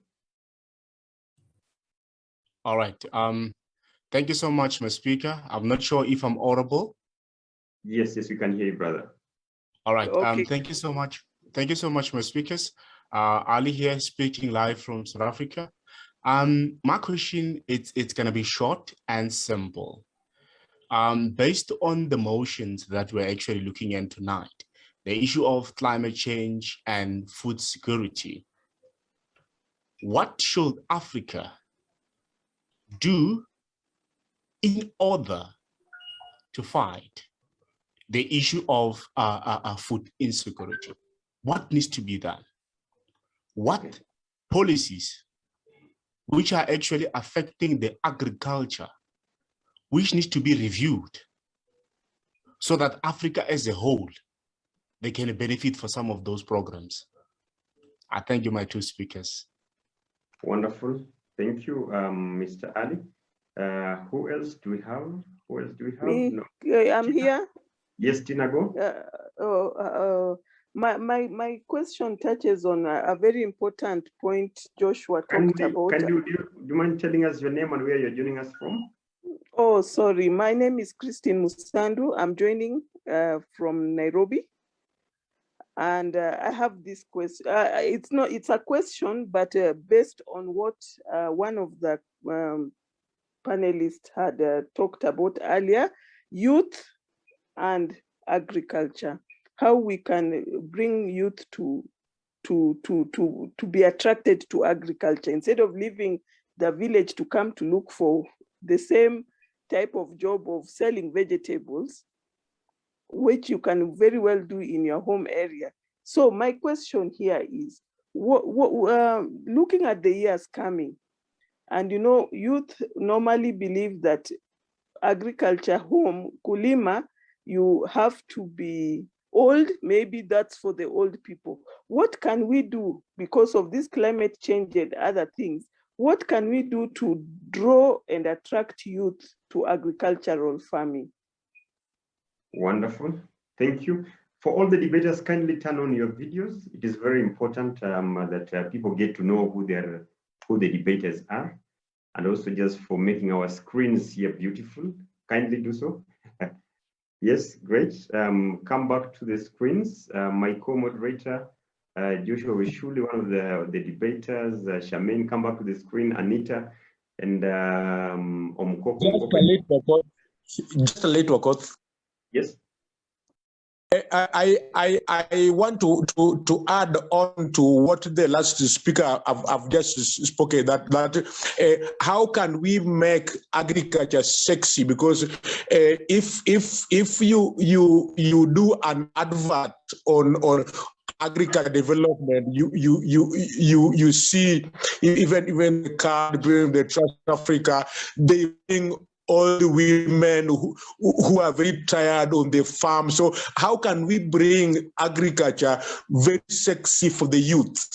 All right. Thank you so much, my speaker. I'm not sure if I'm audible. Yes, we can hear you, brother. All right. Okay. Thank you so much. Thank you so much, my speakers. Ali here, speaking live from South Africa. My question, it's gonna be short and simple. Based on the motions that we're actually looking at tonight, the issue of climate change and food security, what should Africa do in order to fight the issue of food insecurity? What needs to be done? What policies which are actually affecting the agriculture, which needs to be reviewed so that Africa as a whole, they can benefit for some of those programs? I thank you, my two speakers. Wonderful. Thank you, Mr. Ali. Who else do we have? Me, no. I'm Tina? here. Yes, Tina, go. My question touches on a very important point Joshua talked about. Do you mind telling us your name and where you're joining us from? Oh, sorry. My name is Christine Musandu. I'm joining from Nairobi. And I have this question. It's a question, but based on what one of the panelists had talked about earlier, youth and agriculture, how we can bring youth to to be attracted to agriculture instead of leaving the village to come to look for the same type of job of selling vegetables, which you can very well do in your home area. So my question here is, looking at the years coming, and you know, youth normally believe that agriculture home, kulima, you have to be old, maybe that's for the old people. What can we do because of this climate change and other things? What can we do to draw and attract youth to agricultural farming? Wonderful, thank you. For all the debaters, kindly turn on your videos. It is very important that people get to know who the debaters are, and also just for making our screens here beautiful. Kindly do so. Yes, great. Come back to the screens. My co-moderator, Joshua Wishouli, one of the debaters, Charmaine, come back to the screen, Anita, and Omkoko. Just a little, Okoth. Yes. I want to add on to what the last speaker have just spoken, that how can we make agriculture sexy? Because if you do an advert on agriculture development, you see even the card bring the Trust Africa, they bring all the women who are very tired on the farm. So how can we bring agriculture very sexy for the youth?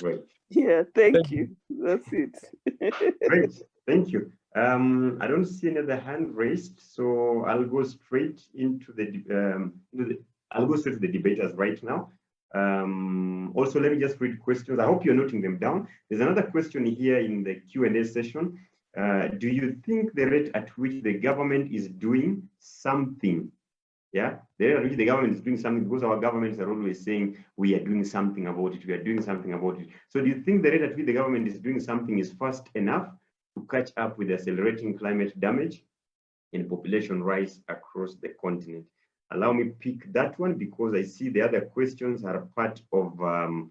Right. Yeah, thank you. That's it. Great, thank you. I don't see any other hand raised, so I'll go straight into the debaters right now. Also, let me just read questions. I hope you're noting them down. There's another question here in the Q&A session. Do you think the rate at which the government is doing something, yeah, the rate at which the government is doing something, because our governments are always saying we are doing something about it, we are doing something about it. So do you think the rate at which the government is doing something is fast enough to catch up with the accelerating climate damage and population rise across the continent? Allow me pick that one because I see the other questions are part of the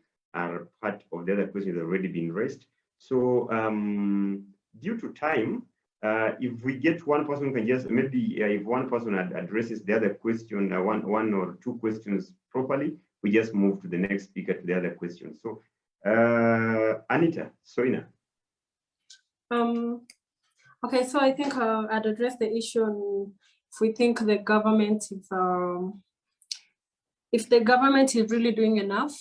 other questions that have already been raised. So due to time, if we get one person who can just maybe if one person addresses the other question, one or two questions properly, we just move to the next speaker to the other question. So Anita, Soina. Okay, so I think I'd address the issue on if we think the government is, if the government is really doing enough.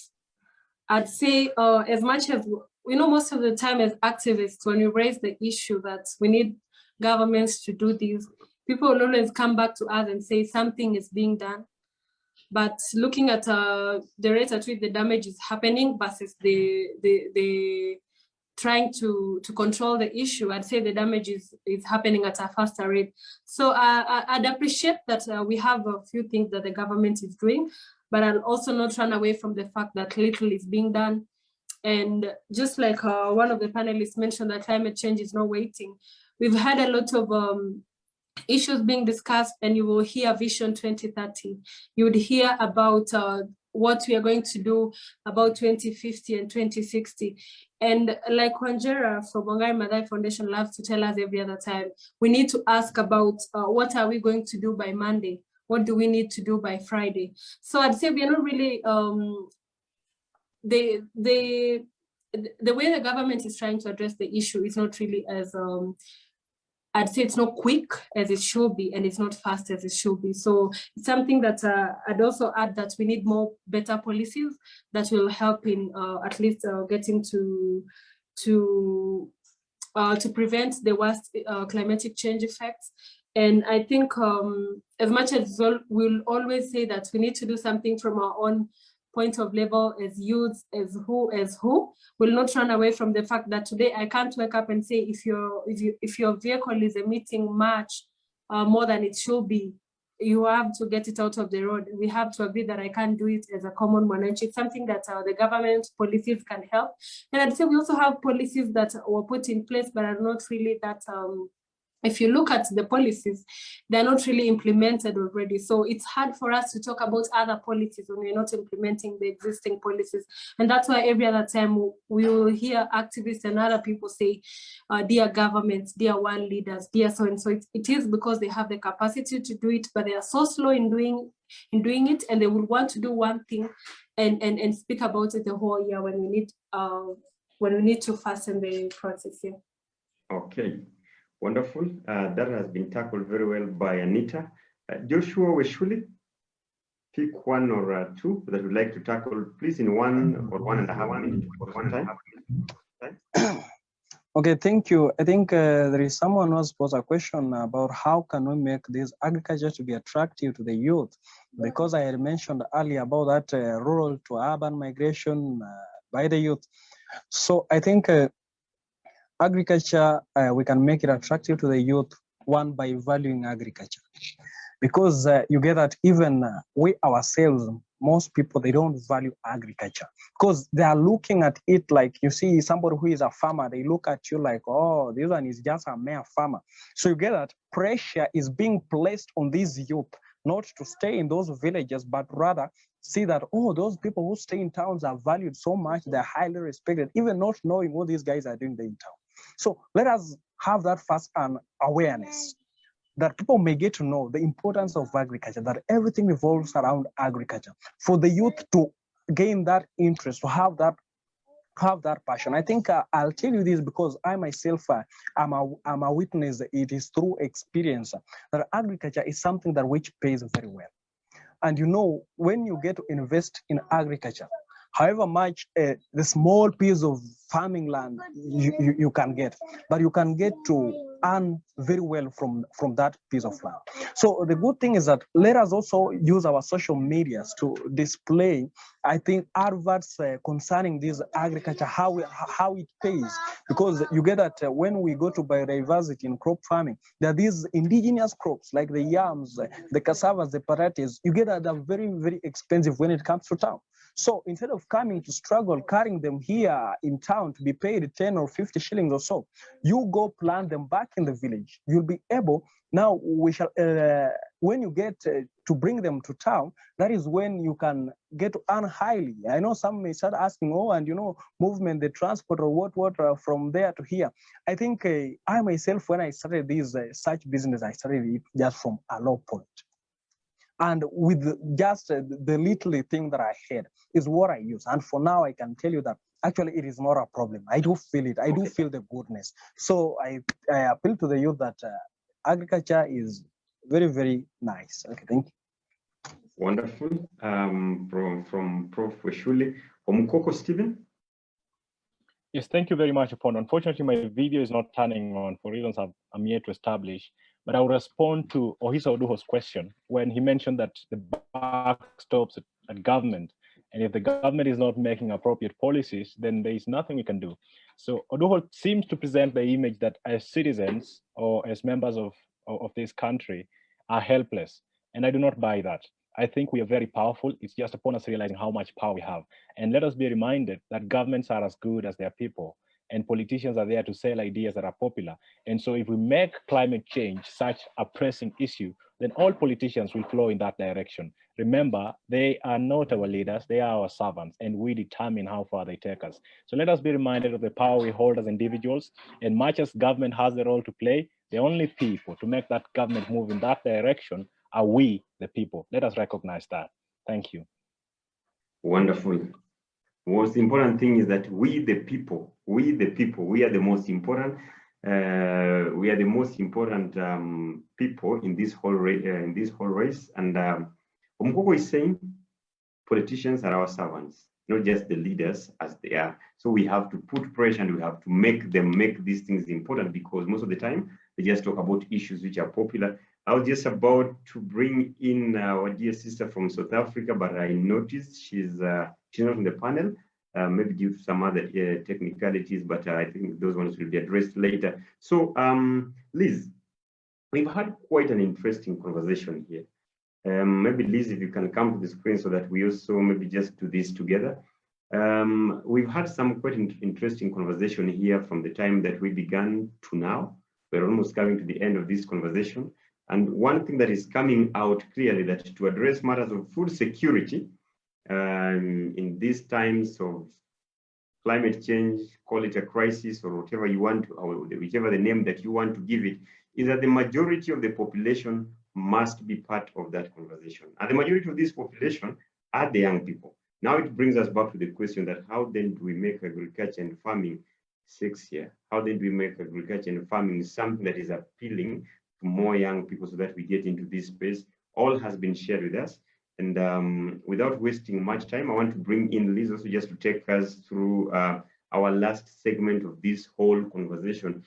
I'd say as much as, you know, most of the time as activists, when we raise the issue that we need governments to do this, people will always come back to us and say something is being done. But looking at the rate at which the damage is happening versus the trying to control the issue, I'd say the damage is happening at a faster rate. So I'd appreciate that we have a few things that the government is doing, but I'll also not run away from the fact that little is being done. And just like one of the panelists mentioned, that climate change is not waiting. We've had a lot of issues being discussed, and you will hear Vision 2030. You would hear about what we are going to do about 2050 and 2060. And like Wanjera from Wangari Maathai Foundation loves to tell us every other time, we need to ask about what are we going to do by Monday? What do we need to do by Friday? So I'd say we are not really, the way the government is trying to address the issue is not really as, I'd say it's not quick as it should be, and it's not fast as it should be. So it's something that I'd also add that we need more better policies that will help in at least getting to prevent the worst climatic change effects. And I think as much as we'll always say that we need to do something from our own point of level as youth, as who, will not run away from the fact that today I can't wake up and say if your vehicle is emitting much more than it should be, you have to get it out of the road. We have to agree that I can't do it as a common mwananchi. It's something that the government policies can help. And I'd say we also have policies that were put in place but are not really that if you look at the policies, they're not really implemented already. So it's hard for us to talk about other policies when we're not implementing the existing policies. And that's why every other time we will hear activists and other people say, dear governments, dear world leaders, dear so and so. It is because they have the capacity to do it, but they are so slow in doing it, and they will want to do one thing and speak about it the whole year when we need to fasten the process here. Okay. Wonderful. That has been tackled very well by Anita. Joshua Wishouli, pick one or two that you'd like to tackle, please, in 1 or 1.5 minutes for one time. Okay, thank you. I think there is someone who has posed a question about how can we make this agriculture to be attractive to the youth? Because I had mentioned earlier about that rural to urban migration by the youth. So I think agriculture, we can make it attractive to the youth, one, by valuing agriculture. Because you get that even we ourselves, most people, they don't value agriculture because they are looking at it like, you see somebody who is a farmer, they look at you like, oh, this one is just a mere farmer. So you get that pressure is being placed on these youth, not to stay in those villages, but rather see that, oh, those people who stay in towns are valued so much, they're highly respected, even not knowing what these guys are doing there in town. So let us have that first awareness that people may get to know the importance of agriculture, that everything revolves around agriculture. For the youth to gain that interest, to have that passion. I think I'll tell you this because I myself, I'm a witness. It is through experience that agriculture is something that which pays very well. And you know, when you get to invest in agriculture, however much the small piece of farming land you can get, but you can get to earn very well from that piece of land. So the good thing is that let us also use our social medias to display, I think, adverts concerning this agriculture, how it pays. Because you get that when we go to biodiversity in crop farming, there are these indigenous crops like the yams, the cassavas, the potatoes. You get that they're very, very expensive when it comes to town. So instead of coming to struggle, carrying them here in town to be paid 10 or 50 shillings or so, you go plant them back in the village. You'll be able, now we shall, when you get to bring them to town, that is when you can get to earn highly. I know some may start asking, oh, and you know, movement, the transport or what from there to here. I think I myself, when I started this such business, I started it just from a low point. And with just the little thing that I had is what I use. And for now, I can tell you that actually it is not a problem. I do feel it. I do feel the goodness. So I appeal to the youth that agriculture is very, very nice. Okay, thank you. Wonderful. From Prof. Wishouli. Omukoko Stephen? Yes, thank you very much, Upon. Unfortunately, my video is not turning on for reasons I'm yet to establish. But I will respond to Ohisa Oduho's question when he mentioned that the buck stops at government. And if the government is not making appropriate policies, then there is nothing we can do. So Oduho seems to present the image that as citizens or as members of this country are helpless. And I do not buy that. I think we are very powerful. It's just upon us realizing how much power we have. And let us be reminded that governments are as good as their people. And politicians are there to sell ideas that are popular. And so if we make climate change such a pressing issue, then all politicians will flow in that direction. Remember, they are not our leaders, they are our servants, and we determine how far they take us. So let us be reminded of the power we hold as individuals, and much as government has the role to play, the only people to make that government move in that direction are we, the people. Let us recognize that. Thank you. Wonderful. Most important thing is that we the people, we are the most important. We are the most important people in this whole race. And Omukoko is saying politicians are our servants, not just the leaders as they are. So we have to put pressure and we have to make them make these things important, because most of the time they just talk about issues which are popular. I was just about to bring in our dear sister from South Africa, but I noticed she's not on the panel, maybe due to some other technicalities, but I think those ones will be addressed later. So Liz, we've had quite an interesting conversation here. Maybe Liz, if you can come to the screen so that we also maybe just do this together. We've had some quite interesting conversation here from the time that we began to now. We're almost coming to the end of this conversation. And one thing that is coming out clearly, that to address matters of food security in these times of climate change, call it a crisis or whatever you want, or whichever the name that you want to give it, is that the majority of the population must be part of that conversation. And the majority of this population are the young people. Now it brings us back to the question that how then do we make agriculture and farming sexier? How then do we make agriculture and farming something that is appealing to more young people so that we get into this space? All has been shared with us. And without wasting much time, I want to bring in Liz also just to take us through our last segment of this whole conversation.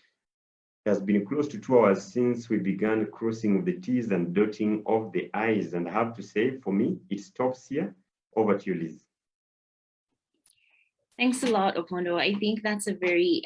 It has been close to 2 hours since we began crossing of the T's and dotting of the I's. And I have to say, for me, it stops here. Over to you, Liz. Thanks a lot, Opondo. I think that's a very,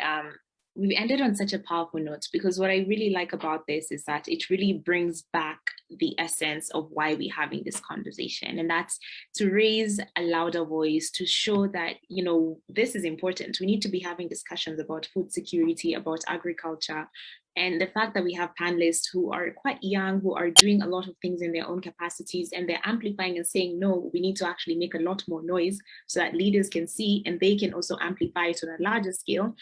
we ended on such a powerful note, because what I really like about this is that it really brings back the essence of why we're having this conversation. And that's to raise a louder voice, to show that, you know, this is important. We need to be having discussions about food security, about agriculture. And the fact that we have panelists who are quite young, who are doing a lot of things in their own capacities, and they're amplifying and saying, no, we need to actually make a lot more noise so that leaders can see and they can also amplify it on a larger scale.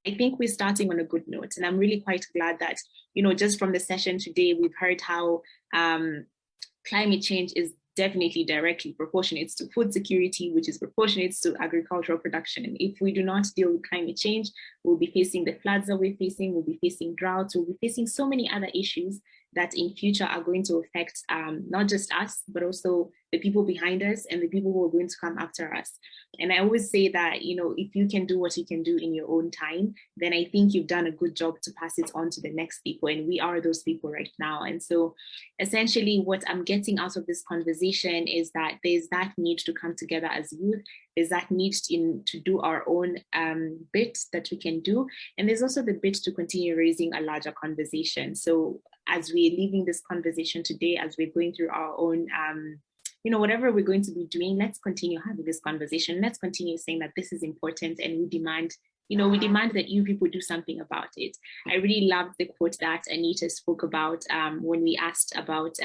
I think we're starting on a good note. And I'm really quite glad that, you know, just from the session today, we've heard how climate change is definitely directly proportionate to food security, which is proportionate to agricultural production. And if we do not deal with climate change, we'll be facing the floods that we're facing, we'll be facing droughts, we'll be facing so many other issues that in future are going to affect not just us, but also the people behind us and the people who are going to come after us. And I always say that, you know, if you can do what you can do in your own time, then I think you've done a good job to pass it on to the next people. And we are those people right now. And so essentially what I'm getting out of this conversation is that there's that need to come together as youth. There's that need to do our own bit that we can do. And there's also the bit to continue raising a larger conversation. So as we're leaving this conversation today, as we're going through our own, you know, whatever we're going to be doing, let's continue having this conversation. Let's continue saying that this is important, and we demand, you know, we demand that you people do something about it. I really loved the quote that Anita spoke about when we asked about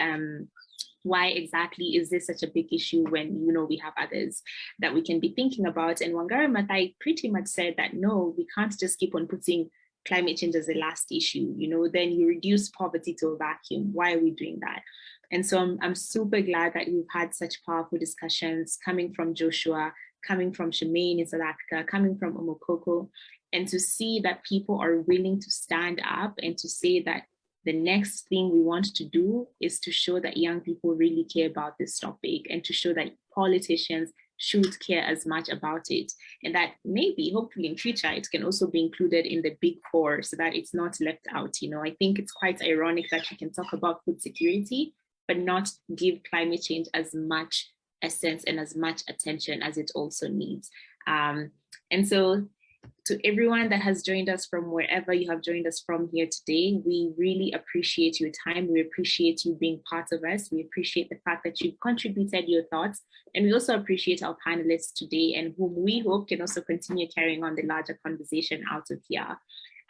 why exactly is this such a big issue when, you know, we have others that we can be thinking about. And Wangari Maathai pretty much said that, no, we can't just keep on putting climate change as the last issue, you know, then you reduce poverty to a vacuum. Why are we doing that? And so I'm super glad that we've had such powerful discussions coming from Joshua, coming from Shemaine in South Africa, coming from Omokoko, and to see that people are willing to stand up and to say that the next thing we want to do is to show that young people really care about this topic, and to show that politicians should care as much about it, and that maybe hopefully in future it can also be included in the big four so that it's not left out. You know, I think it's quite ironic that you can talk about food security but not give climate change as much essence and as much attention as it also needs. And so to everyone that has joined us from wherever you have joined us from here today, we really appreciate your time. We appreciate you being part of us. We appreciate the fact that you've contributed your thoughts. And we also appreciate our panelists today, and whom we hope can also continue carrying on the larger conversation out of here.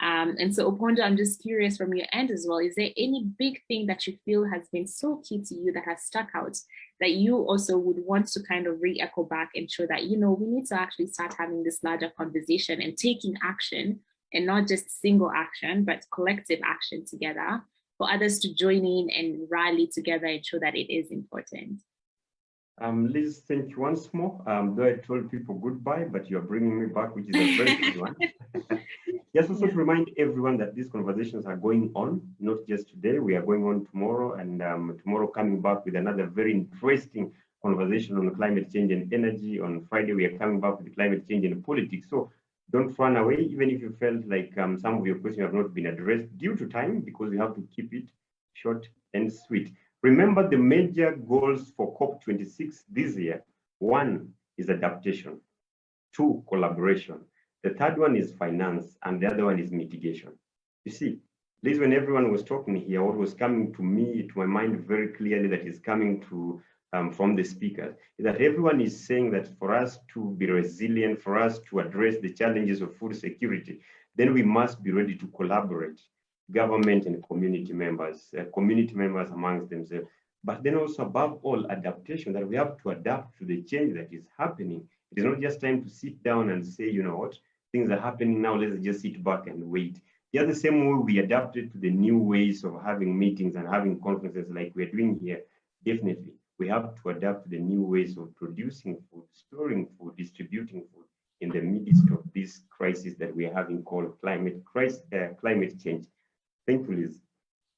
And so Opondo, I'm just curious from your end as well, is there any big thing that you feel has been so key to you that has stuck out that you also would want to kind of re-echo back and show that, you know, we need to actually start having this larger conversation and taking action, and not just single action, but collective action together for others to join in and rally together and show that it is important? Liz, thank you once more. Though I told people goodbye, but you're bringing me back, which is a very good one. Just also to remind everyone that these conversations are going on, not just today. We are going on tomorrow, and tomorrow coming back with another very interesting conversation on climate change and energy. On Friday, we are coming back with climate change and politics. So don't run away, even if you felt like some of your questions have not been addressed due to time, because we have to keep it short and sweet. Remember the major goals for COP26 this year. 1 is adaptation. 2, collaboration. The third one is finance, and the other one is mitigation. You see, Liz, when everyone was talking here, what was coming to me, to my mind very clearly, that is coming to from the speakers, is that everyone is saying that for us to be resilient, for us to address the challenges of food security, then we must be ready to collaborate. government and community members amongst themselves. But then also above all, adaptation, that we have to adapt to the change that is happening. It is not just time to sit down and say, you know what, things are happening now, let's just sit back and wait. Just the same way we adapted to the new ways of having meetings and having conferences like we're doing here, definitely, we have to adapt to the new ways of producing food, storing food, distributing food in the midst of this crisis that we are having called climate change. Thank you, Liz.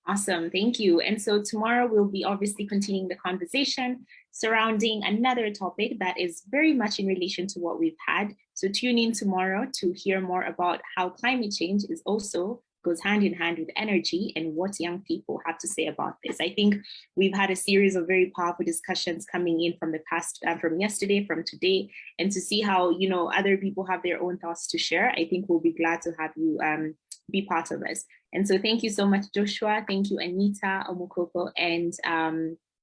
Awesome, thank you. And so tomorrow we'll be obviously continuing the conversation surrounding another topic that is very much in relation to what we've had. So tune in tomorrow to hear more about how climate change is also goes hand in hand with energy and what young people have to say about this. I think we've had a series of very powerful discussions coming in from the past, from yesterday, from today, and to see how, you know, other people have their own thoughts to share. I think we'll be glad to have you be part of this. And so thank you so much, Joshua. Thank you, Anita, Omukoko, and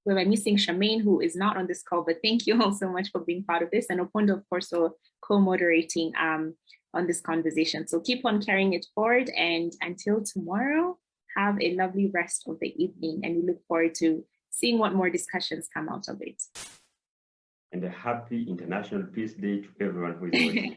we were missing Charmaine, who is not on this call, but thank you all so much for being part of this. And Opondo, of course, for co-moderating on this conversation. So keep on carrying it forward. And until tomorrow, have a lovely rest of the evening. And we look forward to seeing what more discussions come out of it. And a happy International Peace Day to everyone who is watching.